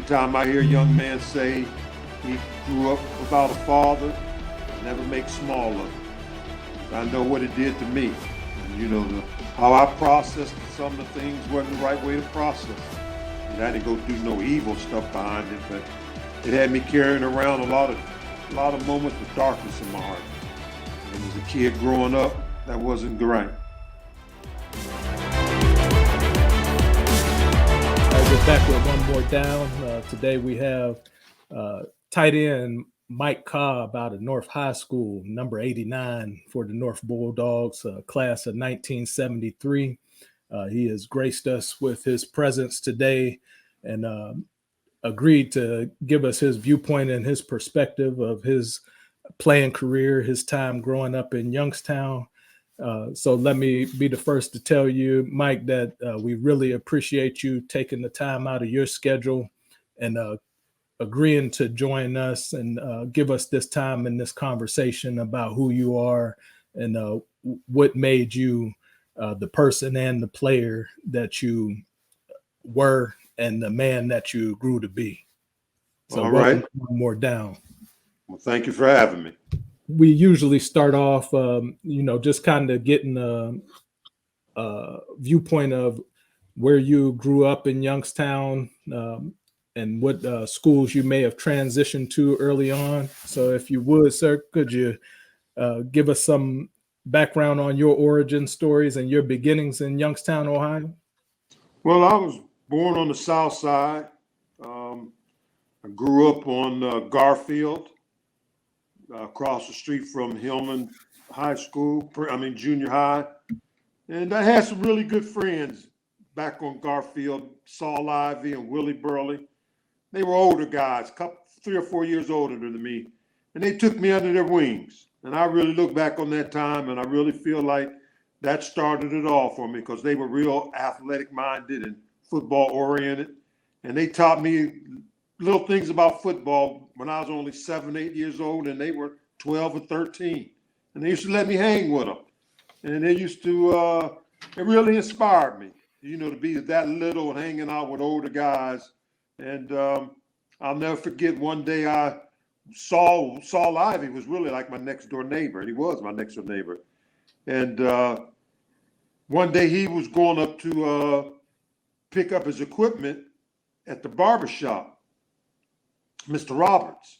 time I hear a young man say he grew up without a father, never make small of it. I know what it did to me. And, how I processed some of the things wasn't the right way to process it. And I didn't go do no evil stuff behind it, but it had me carrying around a lot of moments of darkness in my heart. And as a kid growing up, that wasn't great. We're back with one more down. Today we have tight end Mike Cobb out of North High School, number 89 for the North Bulldogs, class of 1973. He has graced us with his presence today and agreed to give us his viewpoint and his perspective of his playing career, his time growing up in Youngstown. So let me be the first to tell you, Mike, that we really appreciate you taking the time out of your schedule and agreeing to join us and give us this time in this conversation about who you are and what made you the person and the player that you were and the man that you grew to be. So all welcome right. one more down. Well, thank you for having me. We usually start off, just kind of getting a viewpoint of where you grew up in Youngstown and what schools you may have transitioned to early on. So if you would, sir, could you give us some background on your origin stories and your beginnings in Youngstown, Ohio? Well, I was born on the South Side. I grew up on Garfield, across the street from Hillman High School, junior high. And I had some really good friends back on Garfield, Saul Ivy and Willie Burley. They were older guys, 3 or 4 years older than me. And they took me under their wings. And I really look back on that time and I really feel like that started it all for me because they were real athletic minded and football oriented. And they taught me little things about football when I was only 7, 8 years old and they were 12 or 13. And they used to let me hang with them. And they used to, it really inspired me, to be that little and hanging out with older guys. And I'll never forget one day Saul Ivy was really like my next door neighbor. He was my next door neighbor. And one day he was going up to pick up his equipment at the barbershop. Mr. Roberts.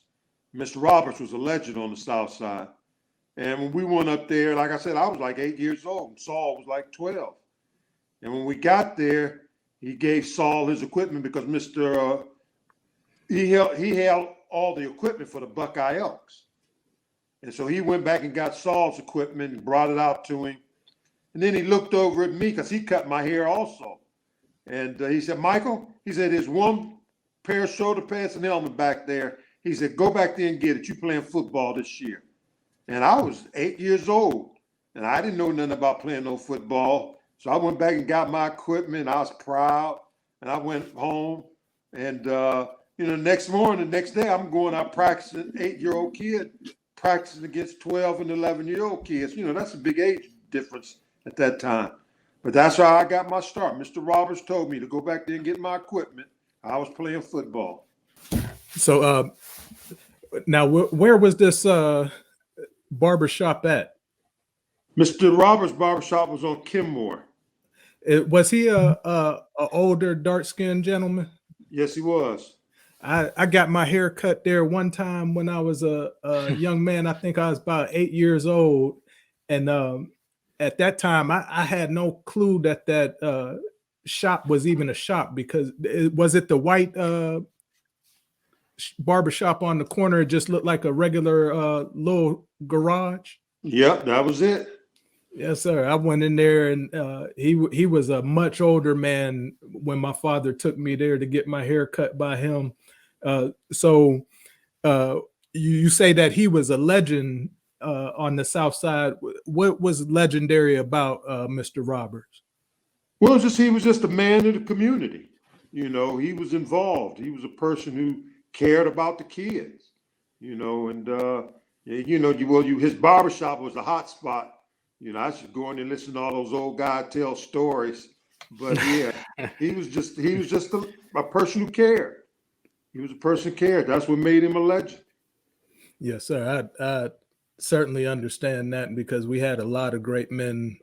Mr. Roberts was a legend on the South Side. And when we went up there, like I said, I was like 8 years old. And Saul was like 12. And when we got there, he gave Saul his equipment because he held all the equipment for the Buckeye Elks. And so he went back and got Saul's equipment and brought it out to him. And then he looked over at me because he cut my hair also. And he said, Michael, he said, there's one pair of shoulder pads and helmet back there. He said, go back there and get it. You playing football this year. And I was 8 years old, and I didn't know nothing about playing no football. So I went back and got my equipment. I was proud, and I went home. And, next day, I'm going out practicing, 8-year-old kid, practicing against 12 and 11-year-old kids. That's a big age difference at that time. But that's how I got my start. Mr. Roberts told me to go back there and get my equipment. I was playing football. So now where was this barbershop at? Mr. Roberts' barbershop was on Kenmore. Was he a older, dark-skinned gentleman? Yes, he was. I got my hair cut there one time when I was a young man. I think I was about 8 years old. And at that time, I had no clue that shop was even a shop because was it the white barbershop on the corner? It just looked like a regular little garage. Yep, that was it. Yes, sir. I went in there and he was a much older man when my father took me there to get my hair cut by him. So you say that he was a legend on the South Side. What was legendary about Mr. Roberts? Well, he was just a man of the community. He was involved. He was a person who cared about the kids, and his barbershop was a hot spot. I should go in and listen to all those old guys tell stories. But yeah, he was just a person who cared. He was a person who cared. That's what made him a legend. Yes, sir. I certainly understand that because we had a lot of great men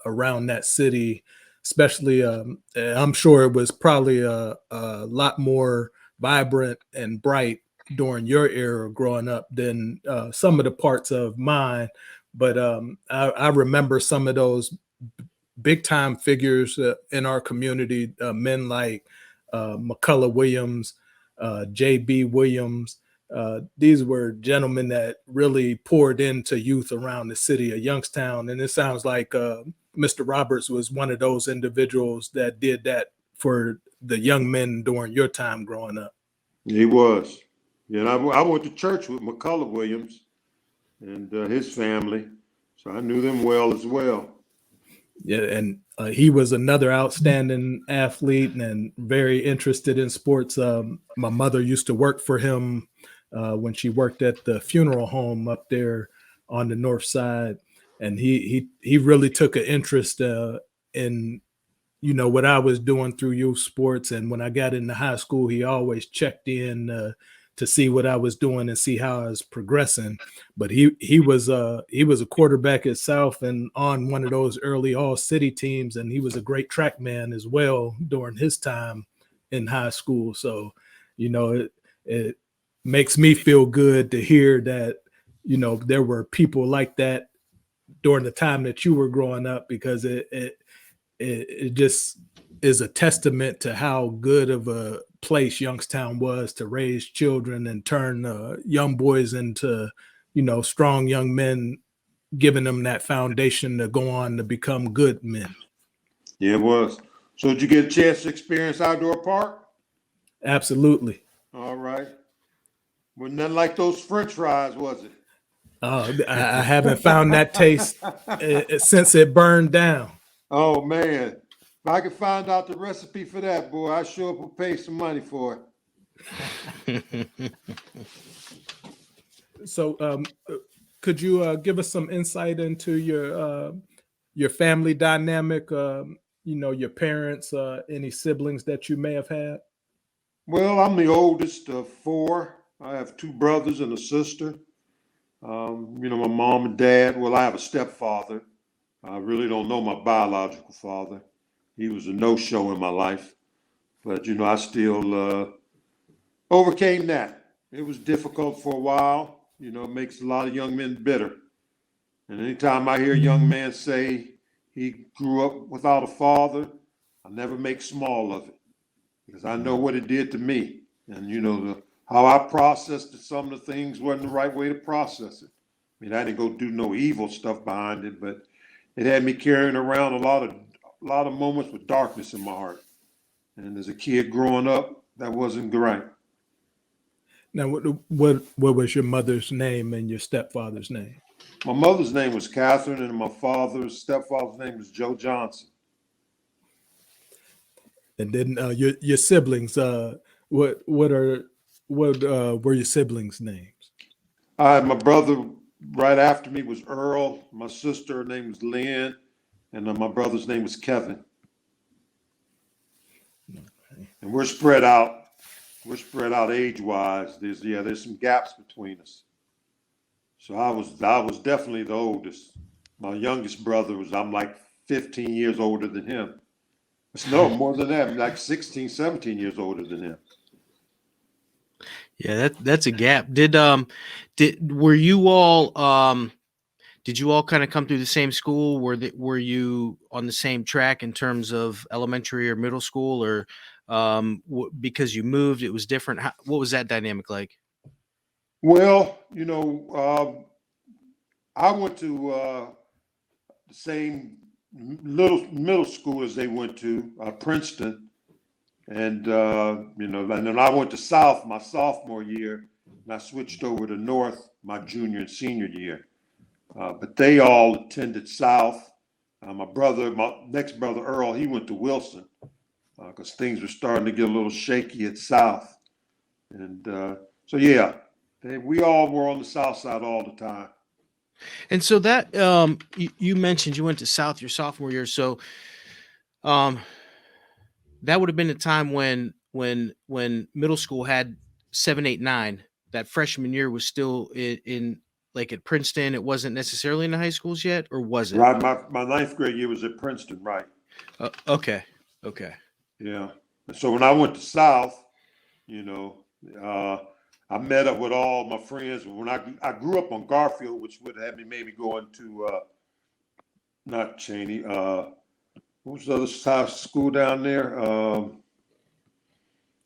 around that city, especially. I'm sure it was probably a lot more vibrant and bright during your era growing up than some of the parts of mine. But I remember some of those big time figures in our community, men like McCullough Williams, J.B. Williams. These were gentlemen that really poured into youth around the city of Youngstown. And it sounds like Mr. Roberts was one of those individuals that did that for the young men during your time growing up. He was. Yeah, and I went to church with McCullough Williams and his family, so I knew them well as well. Yeah, and he was another outstanding athlete and very interested in sports. My mother used to work for him when she worked at the funeral home up there on the north side, and he really took an interest in what I was doing through youth sports. And when I got into high school, he always checked in to see what I was doing and see how I was progressing. But he was a quarterback at South and on one of those early all city teams, and he was a great track man as well during his time in high school. So, it makes me feel good to hear that, there were people like that during the time that you were growing up, because it just is a testament to how good of a place Youngstown was to raise children and turn young boys into, strong young men, giving them that foundation to go on to become good men. Yeah, it was. So did you get a chance to experience Outdoor Park? Absolutely. All right. Wasn't nothing like those French fries, was it? I haven't found that taste since it burned down. Oh, man. If I could find out the recipe for that, boy, I sure would pay some money for it. So could you give us some insight into your family dynamic, your parents, any siblings that you may have had? Well, I'm the oldest of four. I have two brothers and a sister. My mom and dad. Well, I have a stepfather. I really don't know my biological father. He was a no-show in my life. But, I still overcame that. It was difficult for a while. It makes a lot of young men bitter. And anytime I hear a young man say he grew up without a father, I never make small of it because I know what it did to me. And, how I processed it, some of the things wasn't the right way to process it. I mean, I didn't go do no evil stuff behind it, but it had me carrying around a lot of moments with darkness in my heart. And as a kid growing up, that wasn't right. Now, what was your mother's name and your stepfather's name? My mother's name was Catherine, and my stepfather's name was Joe Johnson. And then your siblings, what were your siblings' names? My brother right after me was Earl. My sister, her name was Lynn, and my brother's name was Kevin. Okay. And we're spread out. We're spread out age-wise. There's some gaps between us. So I was definitely the oldest. My youngest brother I'm like 15 years older than him. No, more than that. I'm like 16, 17 years older than him. Yeah, that's a gap. Did you all kind of come through the same school? Were you on the same track in terms of elementary or middle school, or because you moved, it was different? What was that dynamic like? Well, I went to the same little middle school as they went to, Princeton. And, and then I went to South my sophomore year, and I switched over to North my junior and senior year. But they all attended South. My next brother, Earl, he went to Wilson because things were starting to get a little shaky at South. And we all were on the South side all the time. And so that you mentioned you went to South your sophomore year. So that would have been a time when when middle school had 7, 8, 9, that freshman year was still in like at Princeton. It wasn't necessarily in the high schools yet, or was it? Right. My ninth grade year was at Princeton, right? Okay. Okay. Yeah. And so when I went to South, you know, I met up with all my friends. When I grew up on Garfield, which would have me maybe going to not Cheney. What was the other side school down there?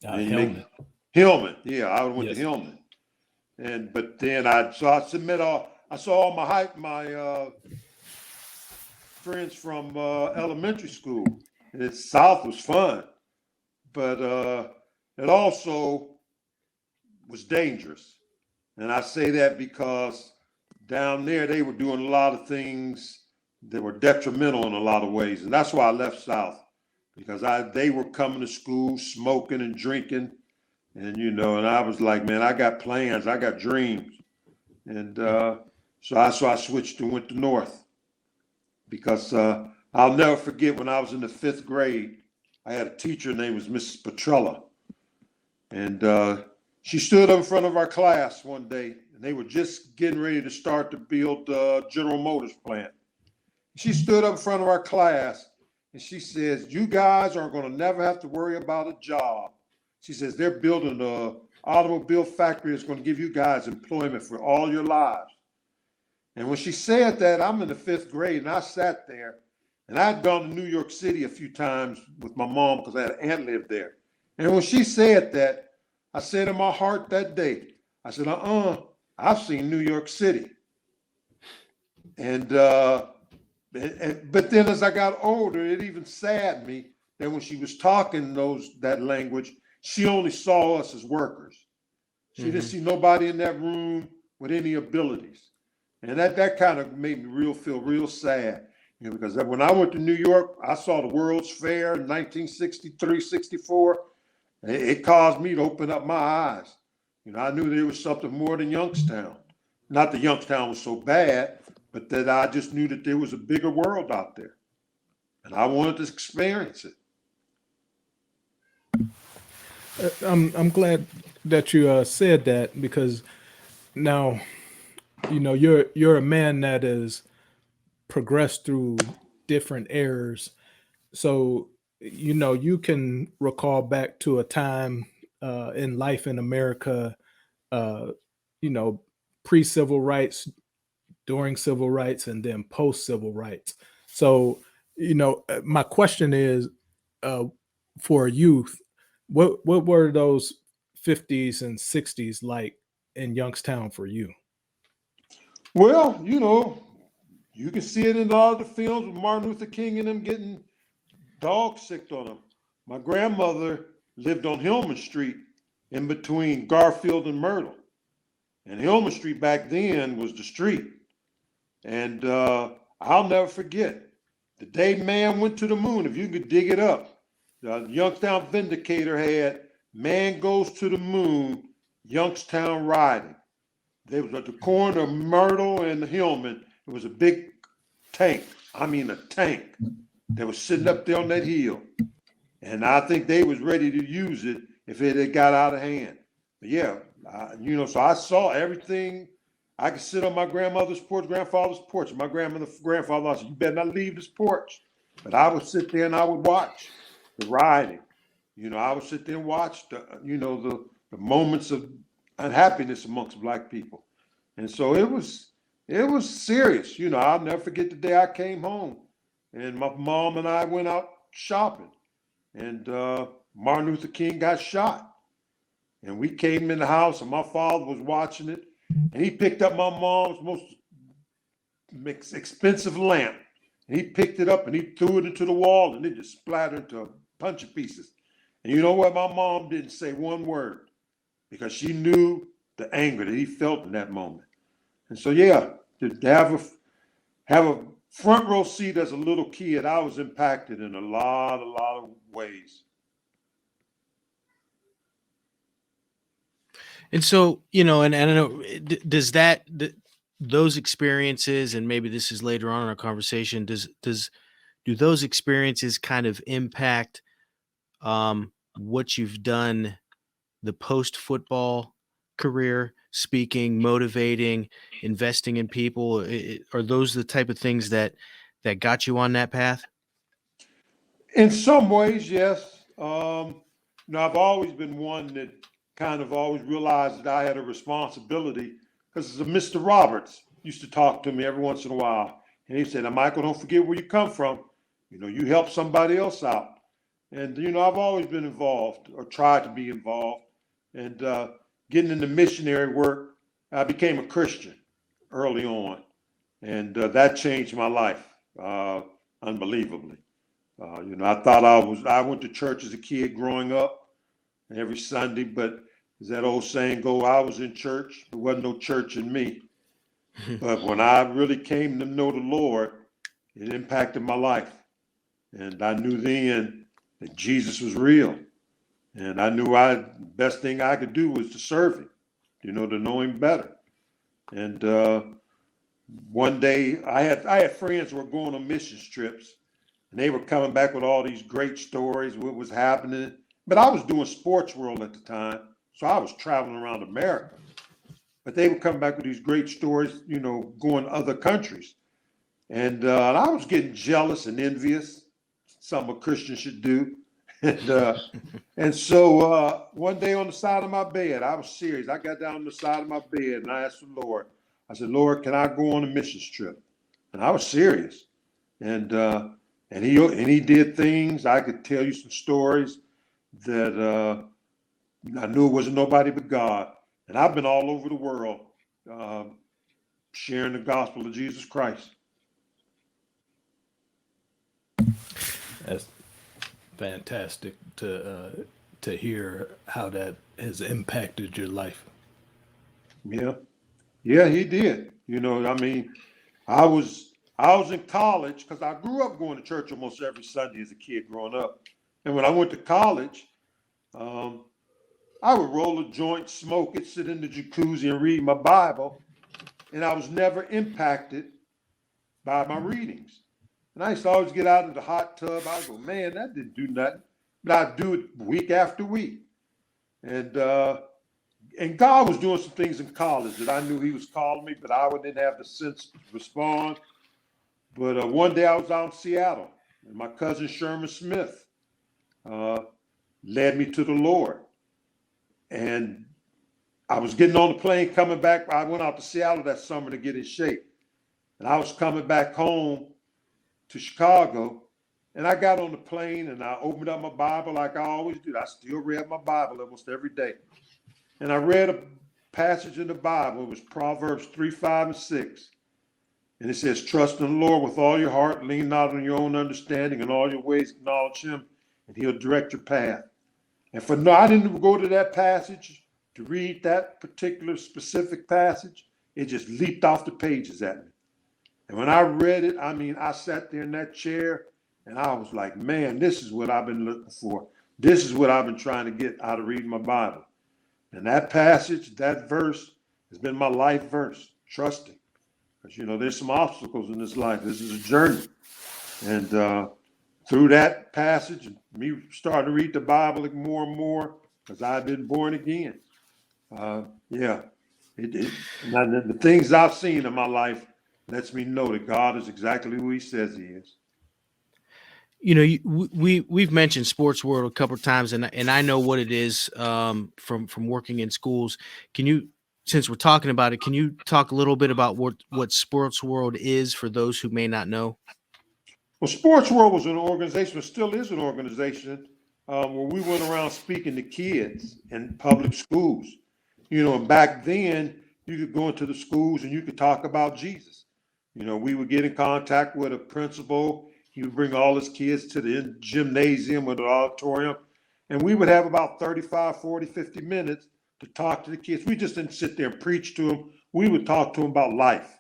Hellman. Hillman. Yeah, I went to Yes. Hillman. But then I submit all. I saw all my friends from elementary school, and South was fun, but it also was dangerous. And I say that because down there they were doing a lot of things that were detrimental in a lot of ways, and that's why I left South, because they were coming to school smoking and drinking, and and I was like, man, I got plans, I got dreams, and so I switched and went to North, because I'll never forget when I was in the 5th grade, I had a teacher named was Mrs. Petrella, and she stood up in front of our class one day, and they were just getting ready to start to build General Motors plant. She stood up in front of our class, and she says, "You guys are going to never have to worry about a job." She says, "They're building an automobile factory that's going to give you guys employment for all your lives." And when she said that, I'm in the 5th grade, and I sat there, and I'd gone to New York City a few times with my mom because I had an aunt lived there. And when she said that, I said in my heart that day, I said, I've seen New York City. And but then as I got older, it even saddened me that when she was talking that language, she only saw us as workers. She didn't see nobody in that room with any abilities. And that kind of made me feel real sad. Because when I went to New York, I saw the World's Fair in 1963, 64. It caused me to open up my eyes. I knew there was something more than Youngstown. Not that Youngstown was so bad, but that I just knew that there was a bigger world out there. And I wanted to experience it. I'm glad that you said that, because now, you're a man that has progressed through different eras. So, you can recall back to a time in life in America, uh, pre-civil rights, during civil rights, and then post-civil rights. So, my question is, for youth, what were those 50s and 60s like in Youngstown for you? Well, you can see it in a lot of the films with Martin Luther King and them getting dog sick on them. My grandmother lived on Hillman Street in between Garfield and Myrtle. And Hillman Street back then was the street. And I'll never forget the day man went to the moon. If you could dig it up, the Youngstown Vindicator had "Man Goes to the Moon, Youngstown Riding." They was at the corner of Myrtle and Hillman. It was a big tank. I mean, a tank that was sitting up there on that hill. And I think they was ready to use it if it had got out of hand. But yeah, so I saw everything. I could sit on my grandfather's porch. My grandfather said, "You better not leave this porch." But I would sit there and I would watch the riding. I would sit there and watch the moments of unhappiness amongst Black people. And so it was serious. I'll never forget the day I came home and my mom and I went out shopping, and Martin Luther King got shot. And we came in the house and my father was watching it, and he picked up my mom's most expensive lamp, and he picked it up and he threw it into the wall, and it just splattered into a bunch of pieces. And you know what? My mom didn't say one word, because she knew the anger that he felt in that moment. And so, yeah, to have a front row seat as a little kid, I was impacted in a lot of ways. And so, and I know, does those experiences, and maybe this is later on in our conversation, do those experiences kind of impact what you've done, the post-football career, speaking, motivating, investing in people? Are those the type of things that got you on that path? In some ways, yes. I've always been one that kind of always realized that I had a responsibility because Mr. Roberts used to talk to me every once in a while. And he said, now, Michael, don't forget where you come from. You help somebody else out. And, I've always been involved or tried to be involved. And getting into missionary work, I became a Christian early on. And that changed my life unbelievably. I went to church as a kid growing up every Sunday, but as that old saying go, I was in church. There wasn't no church in me. But when I really came to know the Lord, it impacted my life. And I knew then that Jesus was real. And I knew the best thing I could do was to serve him, to know him better. And one day I had friends who were going on missions trips. And they were coming back with all these great stories, what was happening. But I was doing Sports World at the time, so I was traveling around America. But they would come back with these great stories, going to other countries. And I was getting jealous and envious, something a Christian should do. And so one day on the side of my bed, I was serious. I got down on the side of my bed and I asked the Lord, I said, Lord, can I go on a missions trip? And I was serious. And he did things. I could tell you some stories that I knew it wasn't nobody but God. And I've been all over the world sharing the gospel of Jesus Christ. That's fantastic to hear how that has impacted your life. Yeah, he did. I was in college because I grew up going to church almost every Sunday as a kid growing up. And when I went to college, I would roll a joint, smoke it, sit in the jacuzzi and read my Bible. And I was never impacted by my readings. And I used to always get out of the hot tub. I go, man, that didn't do nothing. But I'd do it week after week. And God was doing some things in college that I knew he was calling me, but I didn't have the sense to respond. But one day I was out in Seattle, and my cousin Sherman Smith led me to the Lord. And I was getting on the plane coming back. I went out to Seattle that summer to get in shape. And I was coming back home to Chicago. And I got on the plane and I opened up my Bible like I always do. I still read my Bible almost every day. And I read a passage in the Bible. It was Proverbs 3, 5, and 6. And it says, trust in the Lord with all your heart, lean not on your own understanding, and all your ways acknowledge him, and he'll direct your path. And I didn't go to that passage to read that particular specific passage. It just leaped off the pages at me. And when I read it, I sat there in that chair and I was like, man, this is what I've been looking for. This is what I've been trying to get out of reading my Bible. And that passage, that verse has been my life verse, trusting. Because, there's some obstacles in this life. This is a journey. And through that passage, me starting to read the Bible more and more because I've been born again. The things I've seen in my life lets me know that God is exactly who he says he is. We've mentioned Sports World a couple of times, and I know what it is from working in schools. Can you, since we're talking about it, can you talk a little bit about what Sports World is for those who may not know? Well, Sports World was an organization, it still is an organization, where we went around speaking to kids in public schools. And back then, you could go into the schools and you could talk about Jesus. We would get in contact with a principal. He would bring all his kids to the gymnasium or the auditorium, and we would have about 35, 40, 50 minutes to talk to the kids. We just didn't sit there and preach to them. We would talk to them about life,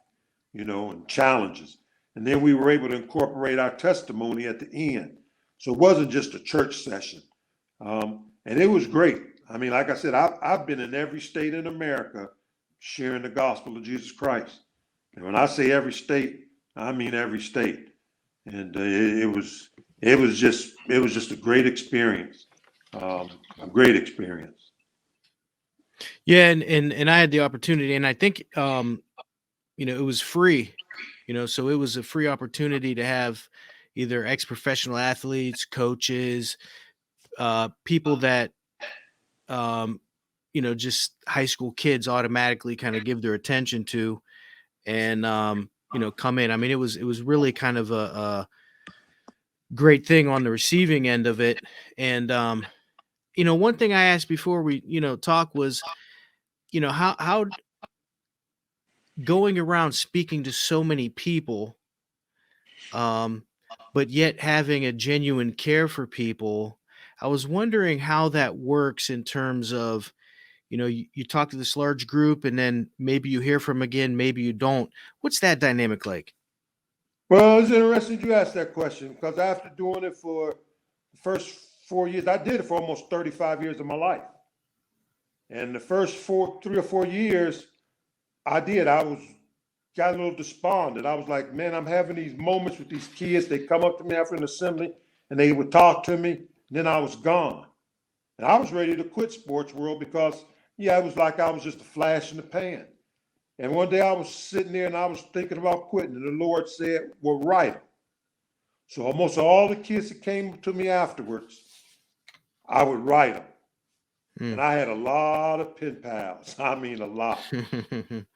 and challenges. And then we were able to incorporate our testimony at the end. So it wasn't just a church session. And it was great. Like I said, I've been in every state in America sharing the gospel of Jesus Christ. And when I say every state, I mean every state. And it was just a great experience. a great experience. Yeah, and I had the opportunity, and I think it was free, so it was a free opportunity to have either ex-professional athletes, coaches, people that just high school kids automatically kind of give their attention to, and come in. I mean, it was really kind of a great thing on the receiving end of it. And one thing I asked before we talk was, how going around speaking to so many people, but yet having a genuine care for people. I was wondering how that works in terms of, you talk to this large group and then maybe you hear from them again, maybe you don't. What's that dynamic like? Well, it's interesting you asked that question, because after doing it for the first 4 years, I did it for almost 35 years of my life. And the first 3 or 4 years, I got a little despondent. I was like, man, I'm having these moments with these kids. They come up to me after an assembly and they would talk to me. And then I was gone. And I was ready to quit sports world because, it was like I was just a flash in the pan. And one day I was sitting there and I was thinking about quitting. And the Lord said, well, write them. So almost all the kids that came to me afterwards, I would write them. And I had a lot of pen pals. I mean, a lot.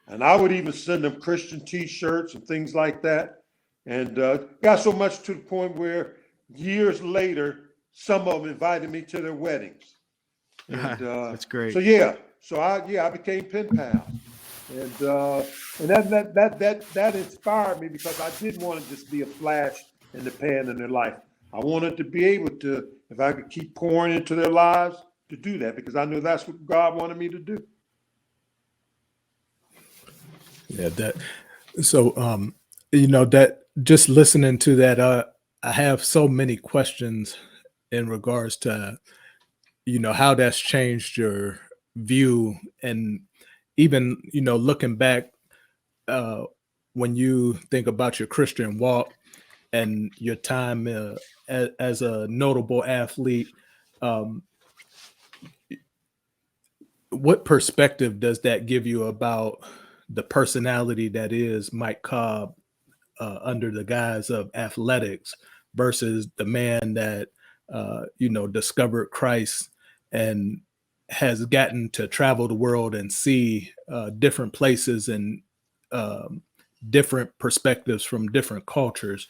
And I would even send them Christian T-shirts and things like that. And got so much to the point where years later, some of them invited me to their weddings. And that's great. So I became pen pals. And that inspired me, because I didn't want to just be a flash in the pan in their life. I wanted to be able to, if I could keep pouring into their lives, to do that, because I knew that's what God wanted me to do. Yeah, that just listening to that, I have so many questions in regards to, how that's changed your view, and even, looking back, when you think about your Christian walk and your time as a notable athlete, what perspective does that give you about the personality that is Mike Cobb under the guise of athletics versus the man that, discovered Christ and has gotten to travel the world and see different places and different perspectives from different cultures?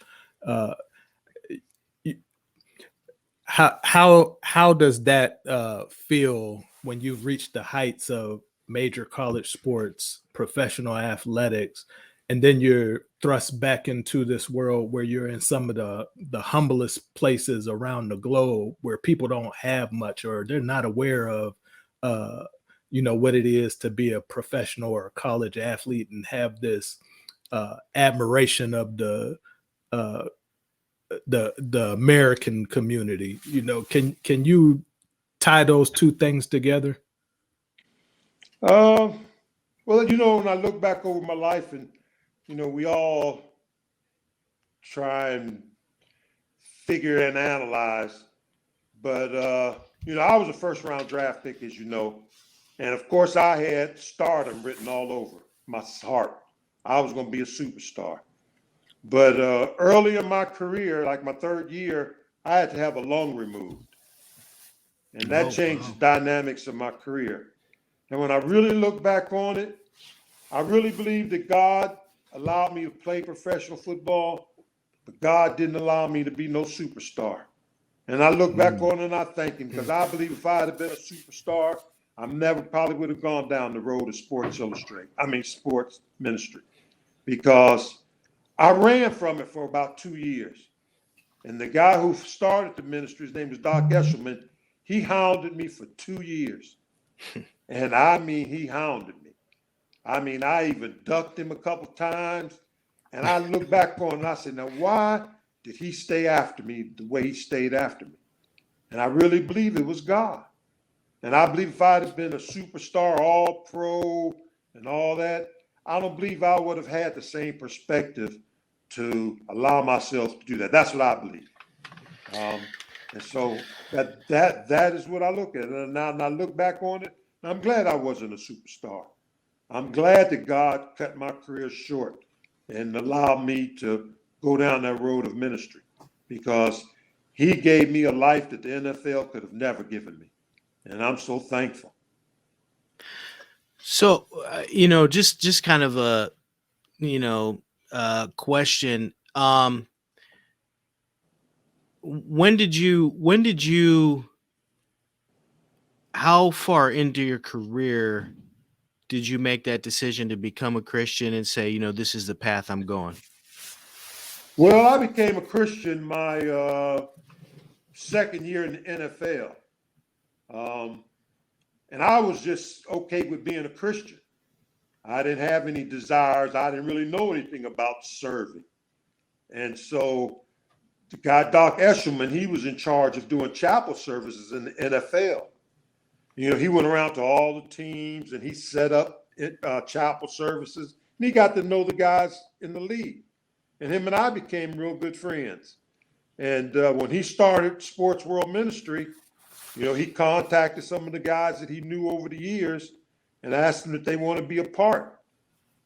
How does that feel when you've reached the heights of major college sports, professional athletics, and then you're thrust back into this world where you're in some of the humblest places around the globe, where people don't have much, or they're not aware of what it is to be a professional or a college athlete, and have this admiration of the American community? Can you tie those two things together? Well, when I look back over my life, and we all try and figure and analyze, but I was a first round draft pick, as you know, and of course I had stardom written all over my heart. I was going to be a superstar. But early in my career, like my third year, I had to have a lung removed. And that changed the dynamics of my career. And when I really look back on it, I really believe that God allowed me to play professional football, but God didn't allow me to be no superstar. And I look back on it and I thank him, because I believe if I had been a superstar, I never probably would have gone down the road of sports ministry, because I ran from it for about 2 years. And the guy who started the ministry, his name was Doc Eshelman, he hounded me for 2 years. And I mean, he hounded me. I mean, I even ducked him a couple times. And I look back on it and I said, now, why did he stay after me the way he stayed after me? And I really believe it was God. And I believe if I'd have been a superstar, all pro and all that, I don't believe I would have had the same perspective to allow myself to do that. That's what I believe. And so that is what I look at. And now I look back on it, I'm glad I wasn't a superstar. I'm glad that God cut my career short and allowed me to go down that road of ministry, because he gave me a life that the NFL could have never given me. And I'm so thankful. So, just kind of a, question. When did you, how far into your career did you make that decision to become a Christian and say, this is the path I'm going? Well, I became a Christian my second year in the NFL. And I was just okay with being a Christian. I didn't have any desires. I didn't really know anything about serving. And so the guy, Doc Eshelman, he was in charge of doing chapel services in the NFL. He went around to all the teams and he set up chapel services. And he got to know the guys in the league. And him and I became real good friends. And when he started Sports World Ministry, he contacted some of the guys that he knew over the years and asked them if they want to be a part.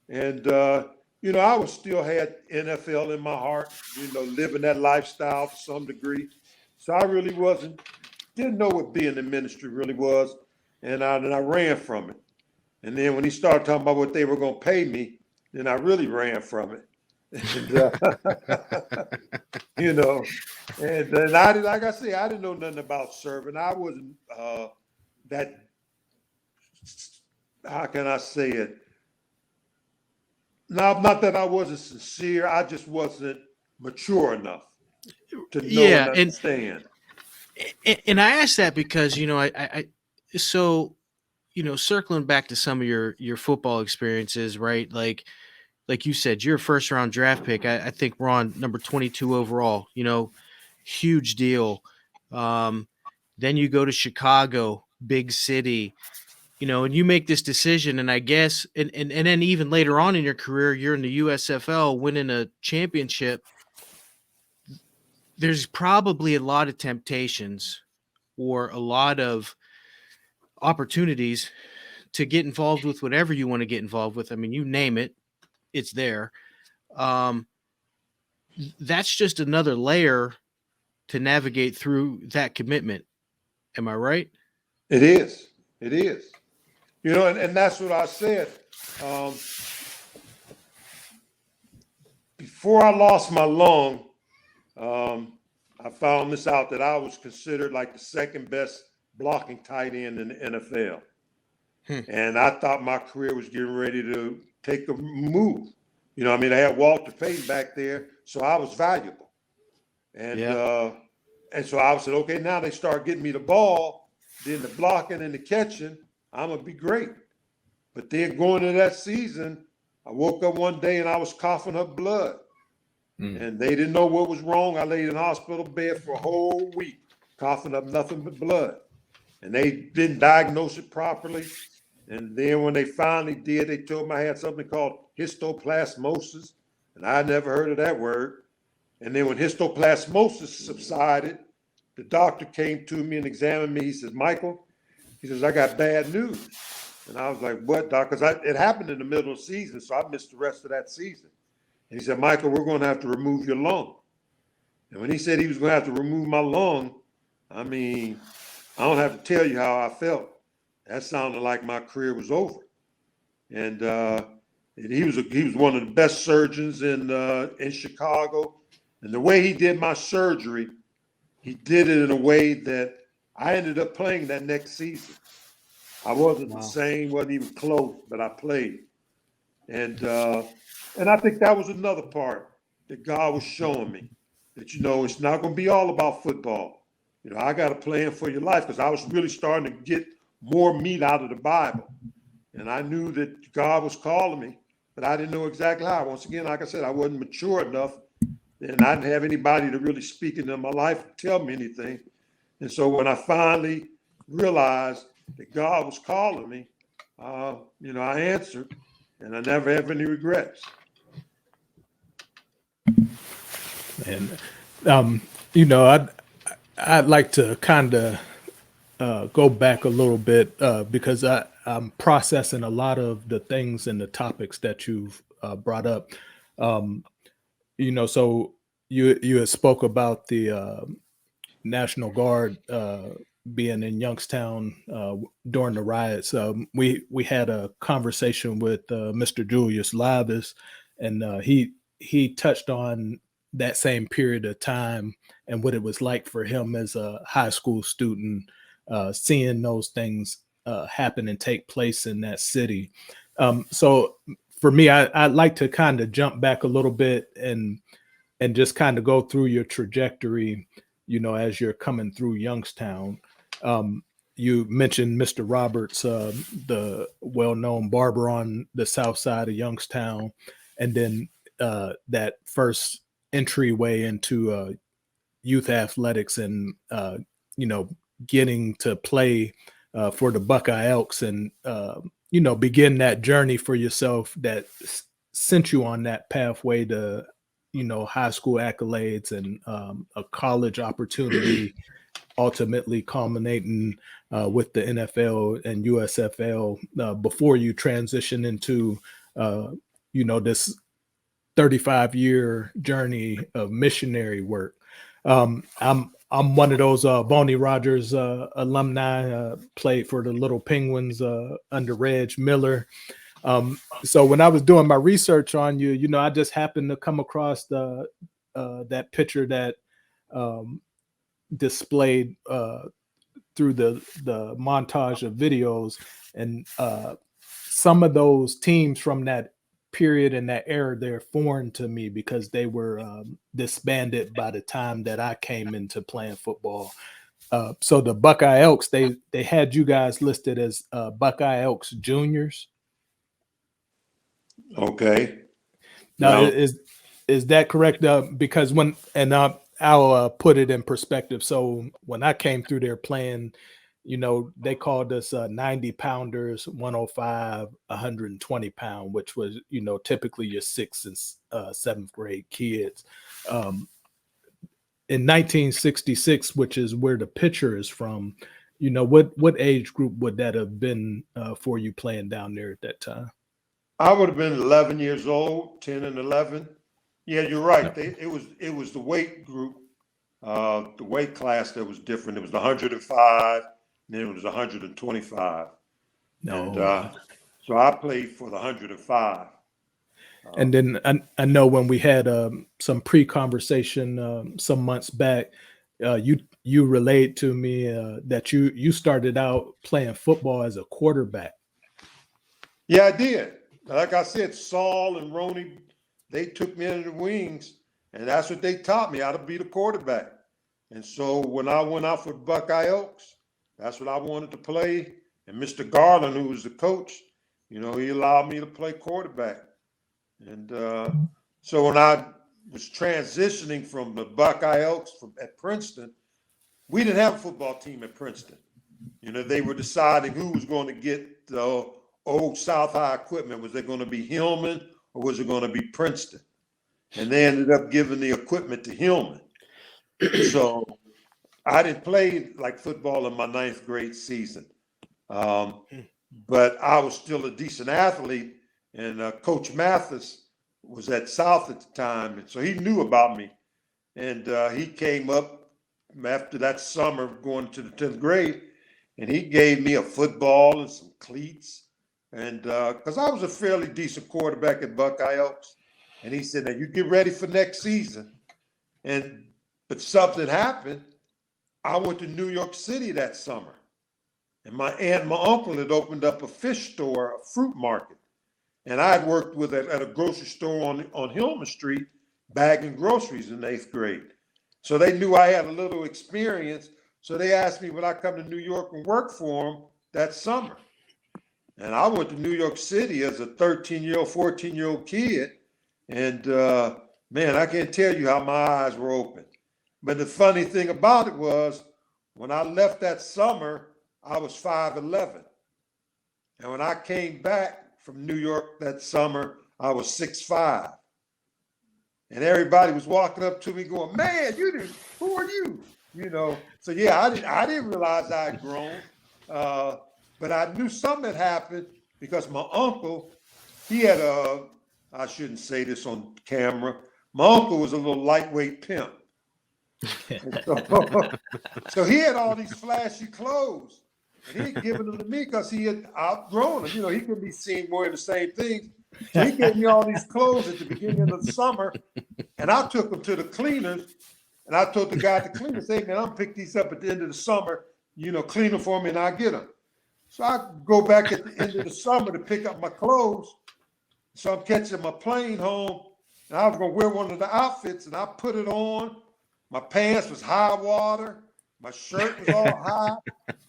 And, I was still had NFL in my heart, living that lifestyle to some degree. So I really didn't know what being in ministry really was. And I ran from it. And then when he started talking about what they were going to pay me, then I really ran from it. And, and then like I say, I didn't know nothing about serving. I wasn't that, how can I say it? No, not that I wasn't sincere. I just wasn't mature enough to know and understand. And I asked that because, circling back to some of your football experiences, right? Like you said, you're a first round draft pick. I think we're on number 22 overall, huge deal. Then you go to Chicago, big city, and you make this decision. And I guess, and then even later on in your career, you're in the USFL winning a championship. There's probably a lot of temptations or a lot of opportunities to get involved with whatever you want to get involved with. I mean, you name it, it's there. That's just another layer to navigate through that commitment. Am I right? It is. It is. And that's what I said. Before I lost my lung, I found this out that I was considered like the second best blocking tight end in the NFL. And I thought my career was getting ready to take a move. I had Walter Payton back there, so I was valuable. And so I said, okay, now they start getting me the ball, then the blocking and the catching, I'm going to be great. But then going into that season, I woke up one day and I was coughing up blood. And they didn't know what was wrong. I laid in hospital bed for a whole week, coughing up nothing but blood. And they didn't diagnose it properly. And then when they finally did, they told me I had something called histoplasmosis. And I never heard of that word. And then when histoplasmosis subsided, the doctor came to me and examined me. He says, Michael, he says, I got bad news. And I was like, what, doc? Because it happened in the middle of the season, so I missed the rest of that season. And he said, Michael, we're going to have to remove your lung. And when he said he was going to have to remove my lung, I don't have to tell you how I felt. That sounded like my career was over. And he was one of the best surgeons in Chicago. And the way he did my surgery, he did it in a way that I ended up playing that next season. I wasn't the same, wasn't even close, but I played. And I think that was another part that God was showing me, that, it's not going to be all about football. I got a plan for your life, because I was really starting to get more meat out of the Bible. And I knew that God was calling me, but I didn't know exactly how. Once again, like I said, I wasn't mature enough, and I didn't have anybody to really speak into my life and tell me anything. And so when I finally realized that God was calling me, I answered, and I never have any regrets. And I'd like to kind of go back a little bit because I'm processing a lot of the things and the topics that you've brought up. Um, so you had spoke about the National Guard being in Youngstown during the riots. We had a conversation with Mr. Julius Lavis, and he touched on that same period of time and what it was like for him as a high school student, seeing those things happen and take place in that city. So for me, I'd like to kind of jump back a little bit and just kind of go through your trajectory, as you're coming through Youngstown. You mentioned Mr. Roberts, the well-known barber on the south side of Youngstown, and then that first entryway into youth athletics and, getting to play for the Buckeye Elks and, begin that journey for yourself that sent you on that pathway to high school accolades and a college opportunity, ultimately culminating with the NFL and USFL before you transition into this 35-year journey of missionary work. I'm one of those Bonnie Rogers alumni, played for the Little Penguins under Reg Miller. So when I was doing my research on you, I just happened to come across that picture that displayed through the montage of videos, and some of those teams from that period and that era, they're foreign to me because they were disbanded by the time that I came into playing football. So the Buckeye Elks, they had you guys listed as Buckeye Elks Juniors. Okay. Now, No. is that correct? Because I'll put it in perspective. So when I came through there playing, they called us 90 pounders, 105, 120 pound, which was, typically your 6th and 7th grade kids. In 1966, which is where the picture is from, what age group would that have been for you playing down there at that time? I would have been 11 years old, 10 and 11. Yeah, you're right. It was the weight group, the weight class that was different. It was the 105, and then it was 125. No. And so I played for the 105. And then I know when we had some pre-conversation some months back, you relayed to me that you started out playing football as a quarterback. Yeah, I did. Like I said, Saul and Ronnie, they took me under the wings, and that's what they taught me, how to be the quarterback. And so when I went out for Buckeye Elks, that's what I wanted to play. And Mr. Garland, who was the coach, he allowed me to play quarterback. And so when I was transitioning from the Buckeye Elks at Princeton, we didn't have a football team at Princeton. They were deciding who was going to get the old South High equipment. Was it going to be Hillman or was it going to be Princeton? And they ended up giving the equipment to Hillman. So I didn't play like football in my 9th grade season. But I was still a decent athlete. And Coach Mathis was at South at the time. And so he knew about me. And he came up after that summer going to the 10th grade. And he gave me a football and some cleats. And because I was a fairly decent quarterback at Buckeye Elks. And he said, now you get ready for next season. But something happened. I went to New York City that summer. And my aunt and my uncle had opened up a fish store, a fruit market. And I had worked with at a grocery store on Hillman Street, bagging groceries in 8th grade. So they knew I had a little experience. So they asked me would I come to New York and work for them that summer. And I went to New York City as a 13-year-old, 14-year-old kid. And man, I can't tell you how my eyes were open. But the funny thing about it was when I left that summer, I was 5'11". And when I came back from New York that summer, I was 6'5". And everybody was walking up to me going, man, who are you? So yeah, I didn't realize I had grown, but I knew something had happened because my uncle, he had I shouldn't say this on camera. My uncle was a little lightweight pimp. So, so he had all these flashy clothes, and he had given them to me because he had outgrown them. He couldn't be seen wearing the same things. So he gave me all these clothes at the beginning of the summer, and I took them to the cleaners, and I told the guy at the cleaners, "Hey man, I'm gonna pick these up at the end of the summer. Clean them for me, and I'll get them." So I go back at the end of the summer to pick up my clothes. So I'm catching my plane home, and I was gonna wear one of the outfits, and I put it on. My pants was high water. My shirt was all high.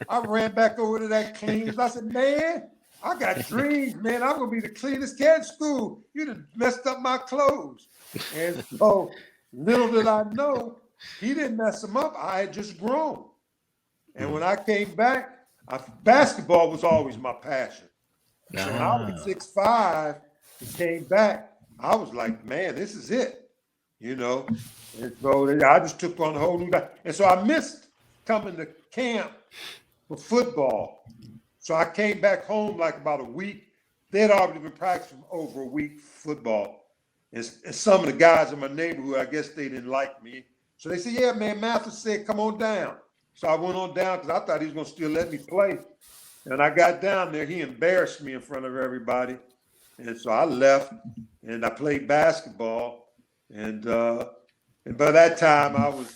I ran back over to that cleaners. I said, "Man, I got dreams, man. I'm gonna be the cleanest cat in school. You done messed up my clothes." And so little did I know, he didn't mess them up. I had just grown. And when I came back, basketball was always my passion. So when I was 6'5" and came back, I was like, man, this is it. And so I just took on a whole new life. And so I missed coming to camp for football. So I came back home like about a week. They had already been practicing over a week football. And some of the guys in my neighborhood, I guess they didn't like me. So they said, "Yeah, man, Mathis said, come on down." So I went on down because I thought he was going to still let me play. And I got down there. He embarrassed me in front of everybody. And so I left and I played basketball. And by that time, I was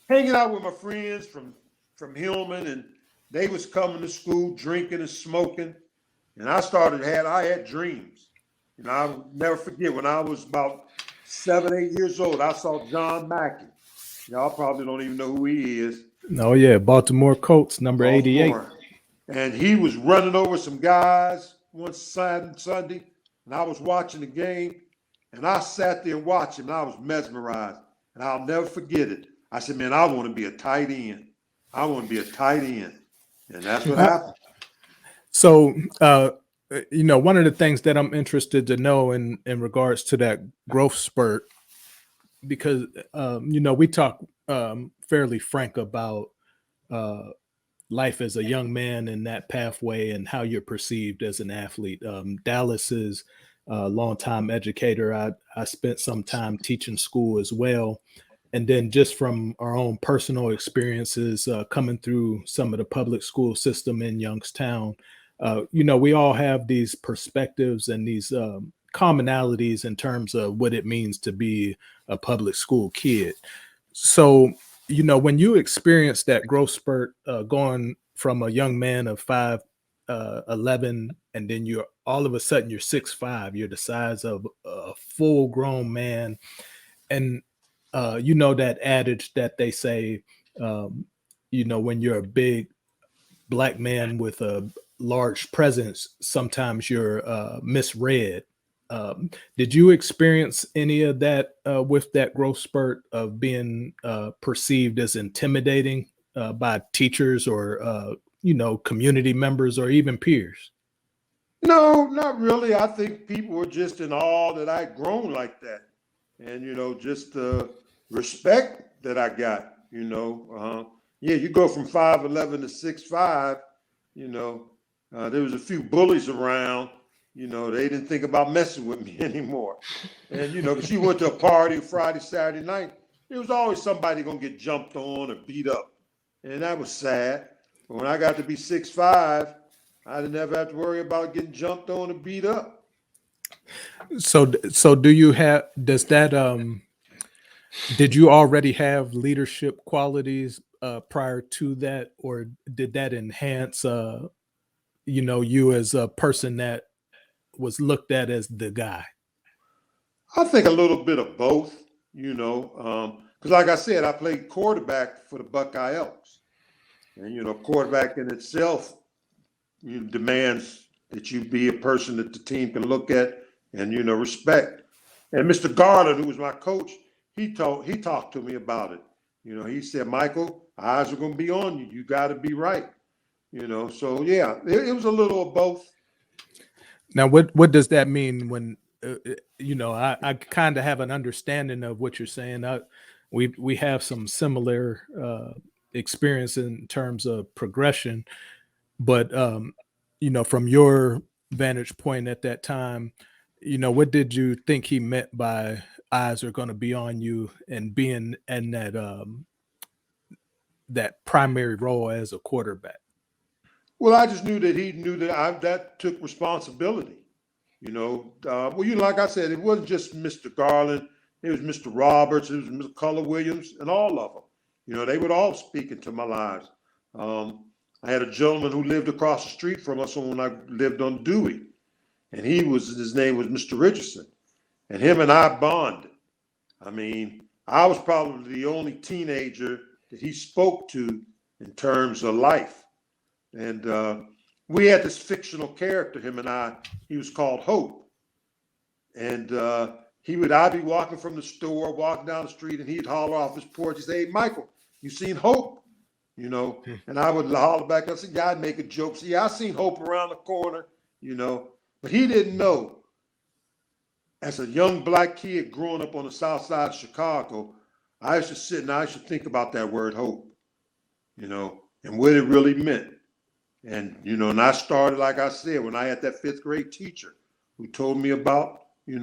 hanging out with my friends from Hillman, and they was coming to school drinking and smoking. And I had dreams. I'll never forget when I was about 7, 8 years old, I saw John Mackey. Y'all probably don't even know who he is. Oh, yeah, Baltimore Colts, number 88. And he was running over some guys one Sunday, and I was watching the game. And I sat there and watched him, and I was mesmerized. And I'll never forget it. I said, man, I want to be a tight end. I want to be a tight end. And that's what happened. So, one of the things that I'm interested to know in regards to that growth spurt, because, we talk fairly frank about life as a young man and that pathway and how you're perceived as an athlete. Dallas is longtime educator. I spent some time teaching school as well. And then just from our own personal experiences coming through some of the public school system in Youngstown, we all have these perspectives and these commonalities in terms of what it means to be a public school kid. So, when you experience that growth spurt going from a young man of 5'11", and then you're all of a sudden you're 6'5", you're the size of a full grown man. And that adage that they say, when you're a big black man with a large presence, sometimes you're misread. Did you experience any of that with that growth spurt of being perceived as intimidating by teachers or community members or even peers? No, not really. I think people were just in awe that I'd grown like that. And, just the respect that I got, Yeah, you go from 5'11" to 6'5", there was a few bullies around, they didn't think about messing with me anymore. And, because you went to a party Friday, Saturday night, there was always somebody going to get jumped on or beat up. And that was sad. But when I got to be 6'5", I didn't ever have to worry about getting jumped on and beat up. So did you already have leadership qualities prior to that, or did that enhance, you as a person that was looked at as the guy? I think a little bit of both, because like I said, I played quarterback for the Buckeye Elks. And, quarterback in itself demands that you be a person that the team can look at and, respect. And Mr. Garland, who was my coach, he talked to me about it. He said, "Michael, eyes are going to be on you. You got to be right." So yeah, it was a little of both. Now, what does that mean when, I kind of have an understanding of what you're saying. we have some similar experience in terms of progression, but from your vantage point at that time, what did you think he meant by eyes are going to be on you and being in that primary role as a quarterback? Well, I just knew that he knew that that took responsibility. Like I said, it wasn't just Mr. Garland. It was Mr. Roberts. It was Mr. Color Williams, and all of them. They would all speak into my lives. I had a gentleman who lived across the street from us when I lived on Dewey, and his name was Mr. Richardson, and him and I bonded. I mean, I was probably the only teenager that he spoke to in terms of life. And we had this fictional character, him and I. He was called Hope. And I'd be walking from the store, walking down the street, and he'd holler off his porch. He'd say, "Hey, Michael, you seen Hope?" And I would holler back. I said, "Yeah," I'd make a joke. "See, I seen Hope around the corner," But he didn't know. As a young black kid growing up on the south side of Chicago, I used to sit and I used to think about that word hope, and what it really meant. And, and I started, like I said, when I had that fifth grade teacher who told me about, the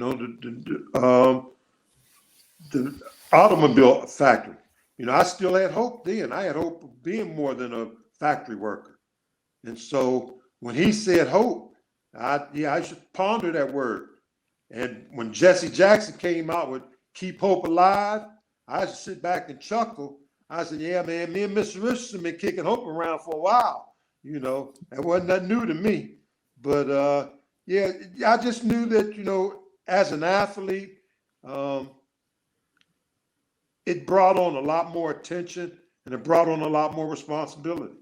automobile factory. I still had hope then. I had hope of being more than a factory worker. And so when he said hope, I should ponder that word. And when Jesse Jackson came out with Keep Hope Alive, I should sit back and chuckle. I said, "Yeah, man, me and Mr. Richardson been kicking hope around for a while." That wasn't nothing new to me. But I just knew that, as an athlete, it brought on a lot more attention and it brought on a lot more responsibility.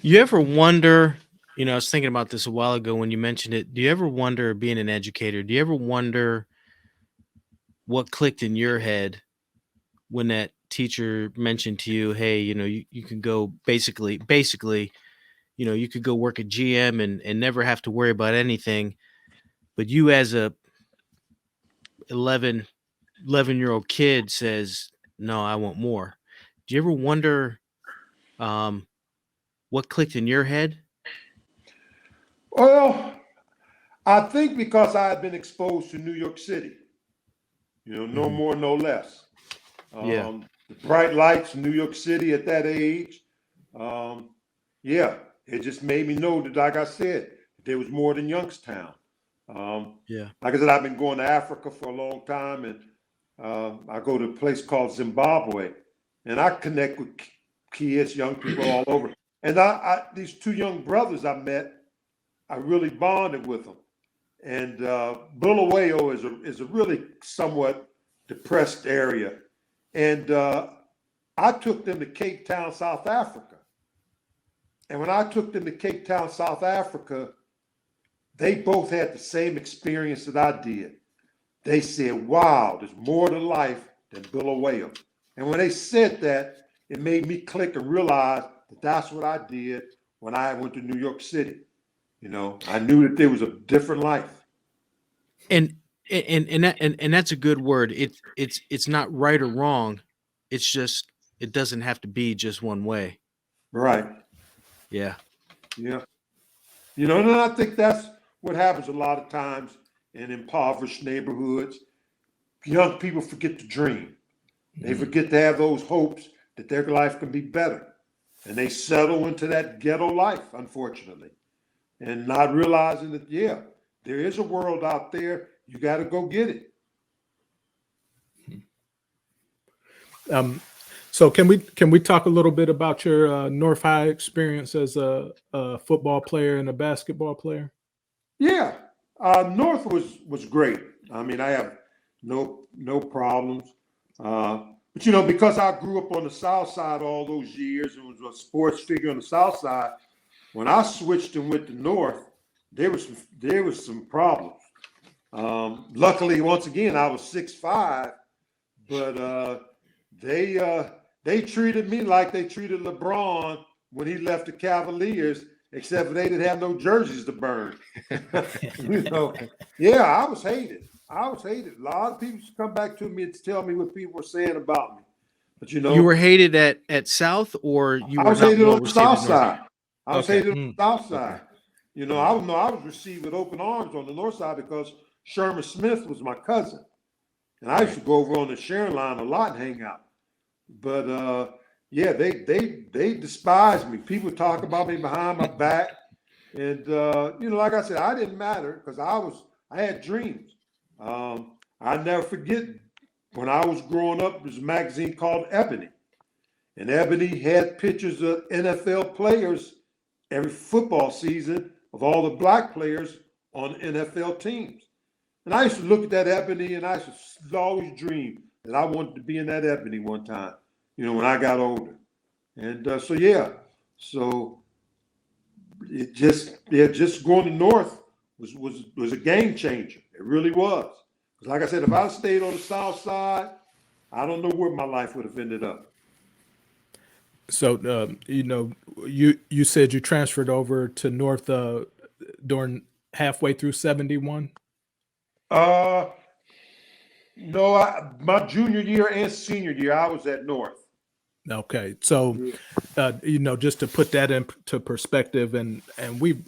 You ever wonder, I was thinking about this a while ago when you mentioned it. Do you ever wonder, being an educator, do you ever wonder what clicked in your head when that teacher mentioned to you, "Hey, you can go basically, you could go work at GM and never have to worry about anything." But you as a 11-year-old kid says, "No, I want more." Do you ever wonder what clicked in your head? Well, I think because I had been exposed to New York City, no more, no less. Yeah. The bright lights in New York City at that age. It just made me know that, like I said, there was more than Youngstown. Yeah. Like I said, I've been going to Africa for a long time, and I go to a place called Zimbabwe, and I connect with kids, young people all over. And these two young brothers I met, I really bonded with them. And Bulawayo is a really somewhat depressed area. And I took them to Cape Town, South Africa. And when I took them to Cape Town, South Africa, they both had the same experience that I did. They said, "Wow, there's more to life than Bulawayo." And when they said that, it made me click and realize that that's what I did when I went to New York City. I knew that there was a different life. And that's a good word. It's not right or wrong. It's just, it doesn't have to be just one way. Right. Yeah. Yeah. And I think that's what happens a lot of times in impoverished neighborhoods. Young people forget to dream. They forget to have those hopes that their life can be better. And they settle into that ghetto life, unfortunately. And not realizing that, there is a world out there. You got to go get it. So can we talk a little bit about your North High experience as a football player and a basketball player? Yeah, North was great. I mean, I have no problems. But because I grew up on the South Side all those years and was a sports figure on the South Side, when I switched and went to North, there was some problems. Luckily, once again, I was 6'5", but they treated me like they treated LeBron when he left the Cavaliers, except for they didn't have no jerseys to burn. I was hated. I was hated. A lot of people used to come back to me and tell me what people were saying about me. But you You know, were hated at South, or you I were was not hated well on the received south at North? side. I was Okay. hated on the south Okay. side. You know, I was received with open arms on the north side because Sherman Smith was my cousin. And I used to go over on the Sharon line a lot and hang out. But yeah, they despise me. People talk about me behind my back. And you know, like I said, I didn't matter because I had dreams. I never forget when I was growing up, there was a magazine called Ebony. And Ebony had pictures of NFL players every football season of all the black players on NFL teams. And I used to look at that Ebony and I used to always dream that I wanted to be in that Ebony one time, you know, when I got older. And so, yeah, so just going to North was a game changer. It really was. Because like I said, if I stayed on the South Side, I don't know where my life would have ended up. So, you know, you said you transferred over to North during halfway through 71. Uh, no, my junior year and senior year, I was at North. Okay, so you know, just to put that into perspective, and we,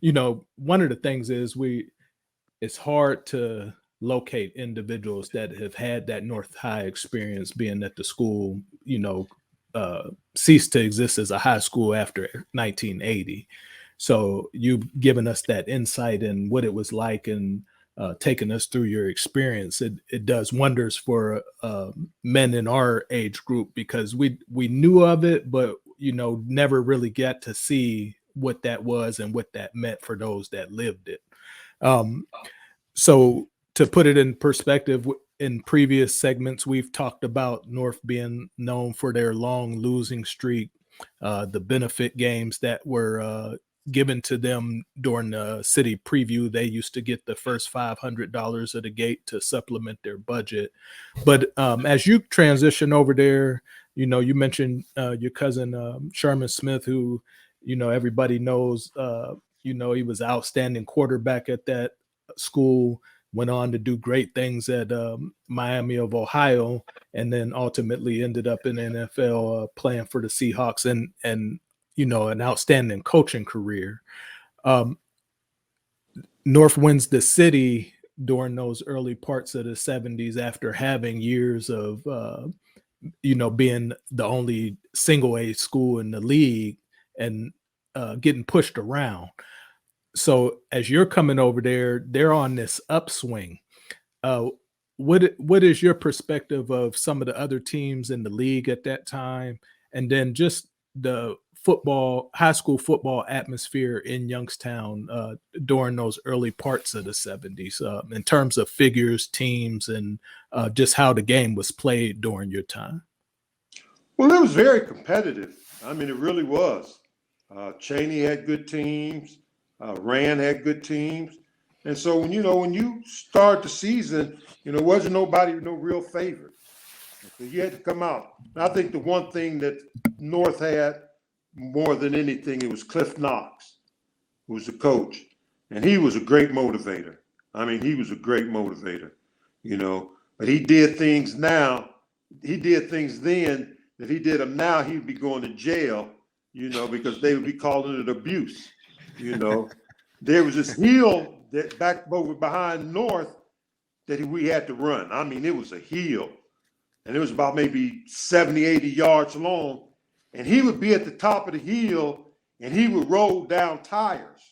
you know, one of the things is it's hard to locate individuals that have had that North High experience, being that the school, you know, ceased to exist as a high school after 1980. So you've given us that insight in what it was like, and taking us through your experience. It does wonders for men in our age group, because we knew of it, but you know, never really got to see what that was and what that meant for those that lived it. So to put it in perspective, in previous segments, we've talked about North being known for their long losing streak, the benefit games that were given to them during the city preview. They used to get the first $500 at the gate to supplement their budget. But as you transition over there, you know, you mentioned your cousin Sherman Smith, who, you know, everybody knows, you know, he was an outstanding quarterback at that school, went on to do great things at Miami of Ohio, and then ultimately ended up in the NFL playing for the Seahawks, and you know, an outstanding coaching career. North wins the city during those early parts of the 70s after having years of you know, being the only single A school in the league, and getting pushed around. So as you're coming over there, they're on this upswing. Uh, what is your perspective of some of the other teams in the league at that time, and then just the high school football atmosphere in Youngstown during those early parts of the 70s, in terms of figures, teams, and just how the game was played during your time? Well, it was very competitive. I mean, it really was. Cheney had good teams. Rand had good teams. And so when you start the season, you know, wasn't nobody no real favorite. So you had to come out. And I think the one thing that North had more than anything, it was Cliff Knox, who was the coach. And he was a great motivator. I mean, he was a great motivator, you know. But he did things now. He did things then that he did them now, he'd be going to jail, you know, because they would be calling it abuse, you know. There was this hill that back over behind North that we had to run. I mean, it was a hill, and it was about maybe 70, 80 yards long. And he would be at the top of the hill, and he would roll down tires.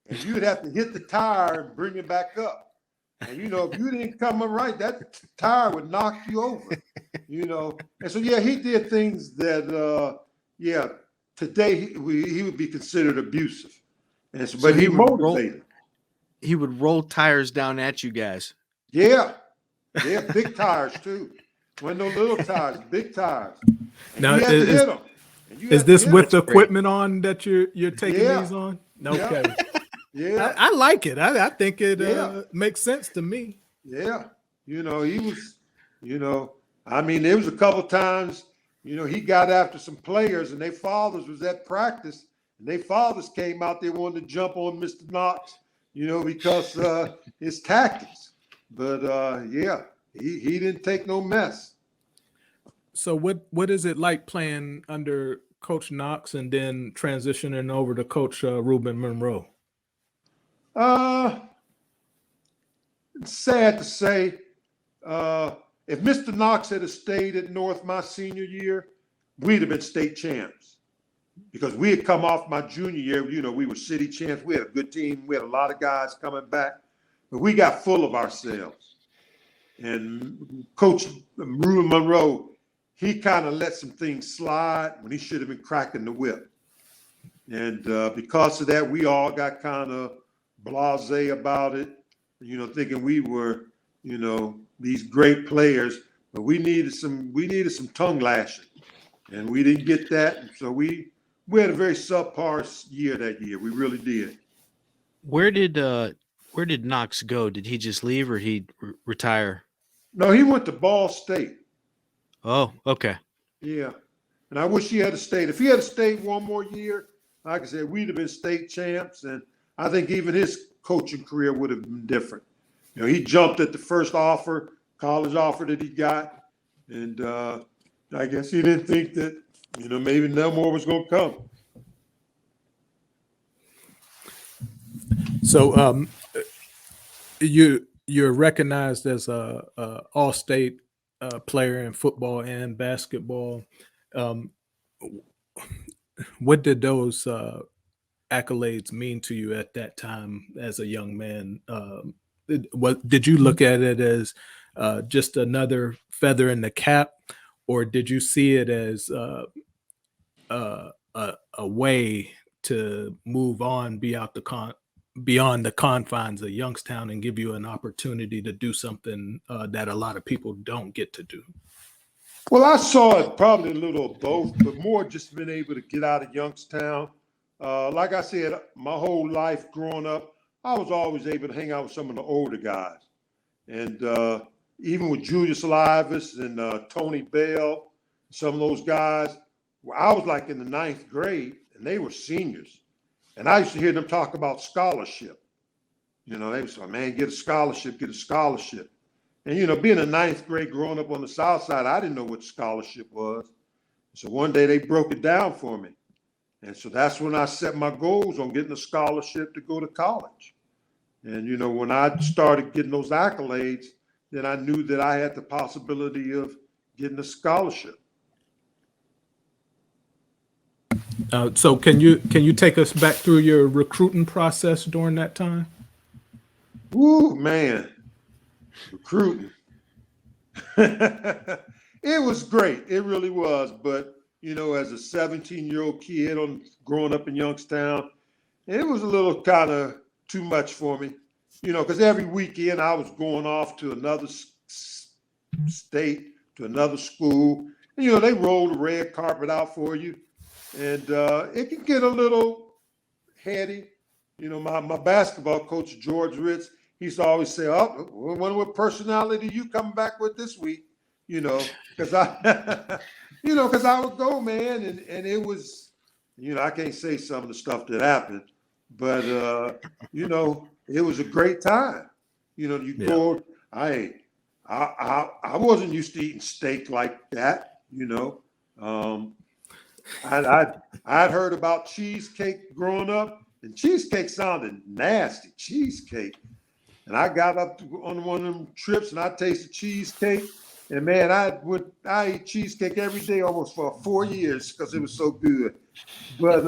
And you would have to hit the tire and bring it back up. And, you know, if you didn't come up right, that tire would knock you over, you know. And so, yeah, he did things that, today he would be considered abusive. And so, but he motivated. He would roll tires down at you guys. Yeah. Yeah, big tires, too. When no little tires, big tires. And Now, you had to hit them. Is this with the equipment on that you're taking these on? Okay. Yeah. I like it. I think it makes sense to me. Yeah. You know, he was, you know, I mean, there was a couple times, you know, he got after some players and their fathers was at practice, and their fathers came out there wanting to jump on Mr. Knox, you know, because his tactics. but yeah, he didn't take no mess. So what is it like playing under Coach Knox and then transitioning over to Coach Ruben Monroe? Sad to say, if Mr. Knox had stayed at North my senior year, we'd have been state champs. Because we had come off my junior year, you know, we were city champs. We had a good team. We had a lot of guys coming back, but we got full of ourselves. And Coach Ruben Monroe, he kind of let some things slide when he should have been cracking the whip. And because of that, we all got kind of blasé about it, you know, thinking we were, you know, these great players, but we needed some tongue lashing, and we didn't get that. And so we had a very subpar year that year. We really did. Where did Knox go? Did he just leave or he retire? No, he went to Ball State. Oh, okay. Yeah. And I wish he had stayed. If he had stayed one more year, like I said, we'd have been state champs. And I think even his coaching career would have been different. You know, he jumped at the first college offer that he got. And I guess he didn't think that, you know, maybe no more was going to come. So you're recognized as a all-state player in football and basketball. What did those accolades mean to you at that time as a young man? Did you look at it as just another feather in the cap, or did you see it as a way to move on beyond the confines of Youngstown and give you an opportunity to do something that a lot of people don't get to do? Well, I saw it probably a little of both, but more just being able to get out of Youngstown. Like I said, my whole life growing up, I was always able to hang out with some of the older guys. And even with Julius Livas and Tony Bell, some of those guys, I was like in the 9th grade and they were seniors. And I used to hear them talk about scholarship. You know, they would say, man, get a scholarship. And, you know, being in 9th grade, growing up on the South Side, I didn't know what scholarship was. So one day they broke it down for me. And so that's when I set my goals on getting a scholarship to go to college. And, you know, when I started getting those accolades, then I knew that I had the possibility of getting a scholarship. So can you take us back through your recruiting process during that time? Woo, man, recruiting. It was great. It really was. But, you know, as a 17-year-old kid growing up in Youngstown, it was a little kind of too much for me, you know, because every weekend I was going off to another state, to another school. And, you know, they roll the red carpet out for you. And it can get a little heady. You know, my basketball coach, George Ritz, he used to always say, oh, I wonder what personality you come back with this week, you know, because I would go, man. And it was, you know, I can't say some of the stuff that happened, but, you know, it was a great time. You know, you go, I wasn't used to eating steak like that, you know. I'd heard about cheesecake growing up, and cheesecake sounded nasty, cheesecake. And I got up on one of them trips, and I tasted cheesecake, and man, I ate cheesecake every day almost for 4 years because it was so good. But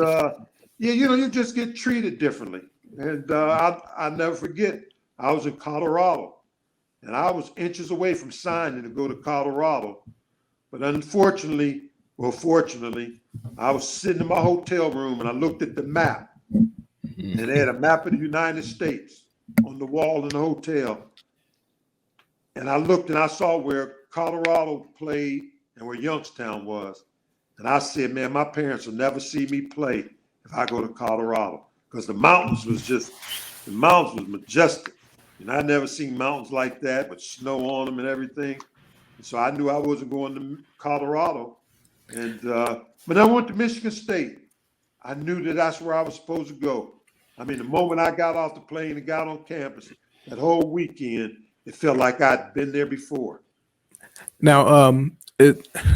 yeah, you know, you just get treated differently. And I'll never forget, I was in Colorado, and I was inches away from signing to go to Colorado, but unfortunately. Well, fortunately, I was sitting in my hotel room and I looked at the map, and they had a map of the United States on the wall in the hotel. And I looked and I saw where Colorado played and where Youngstown was. And I said, man, my parents will never see me play if I go to Colorado, because the mountains was majestic. And I'd never seen mountains like that with snow on them and everything. And so I knew I wasn't going to Colorado. And but I went to Michigan State. I knew that that's where I was supposed to go. I mean, the moment I got off the plane and got on campus, that whole weekend, it felt like I'd been there before. Now,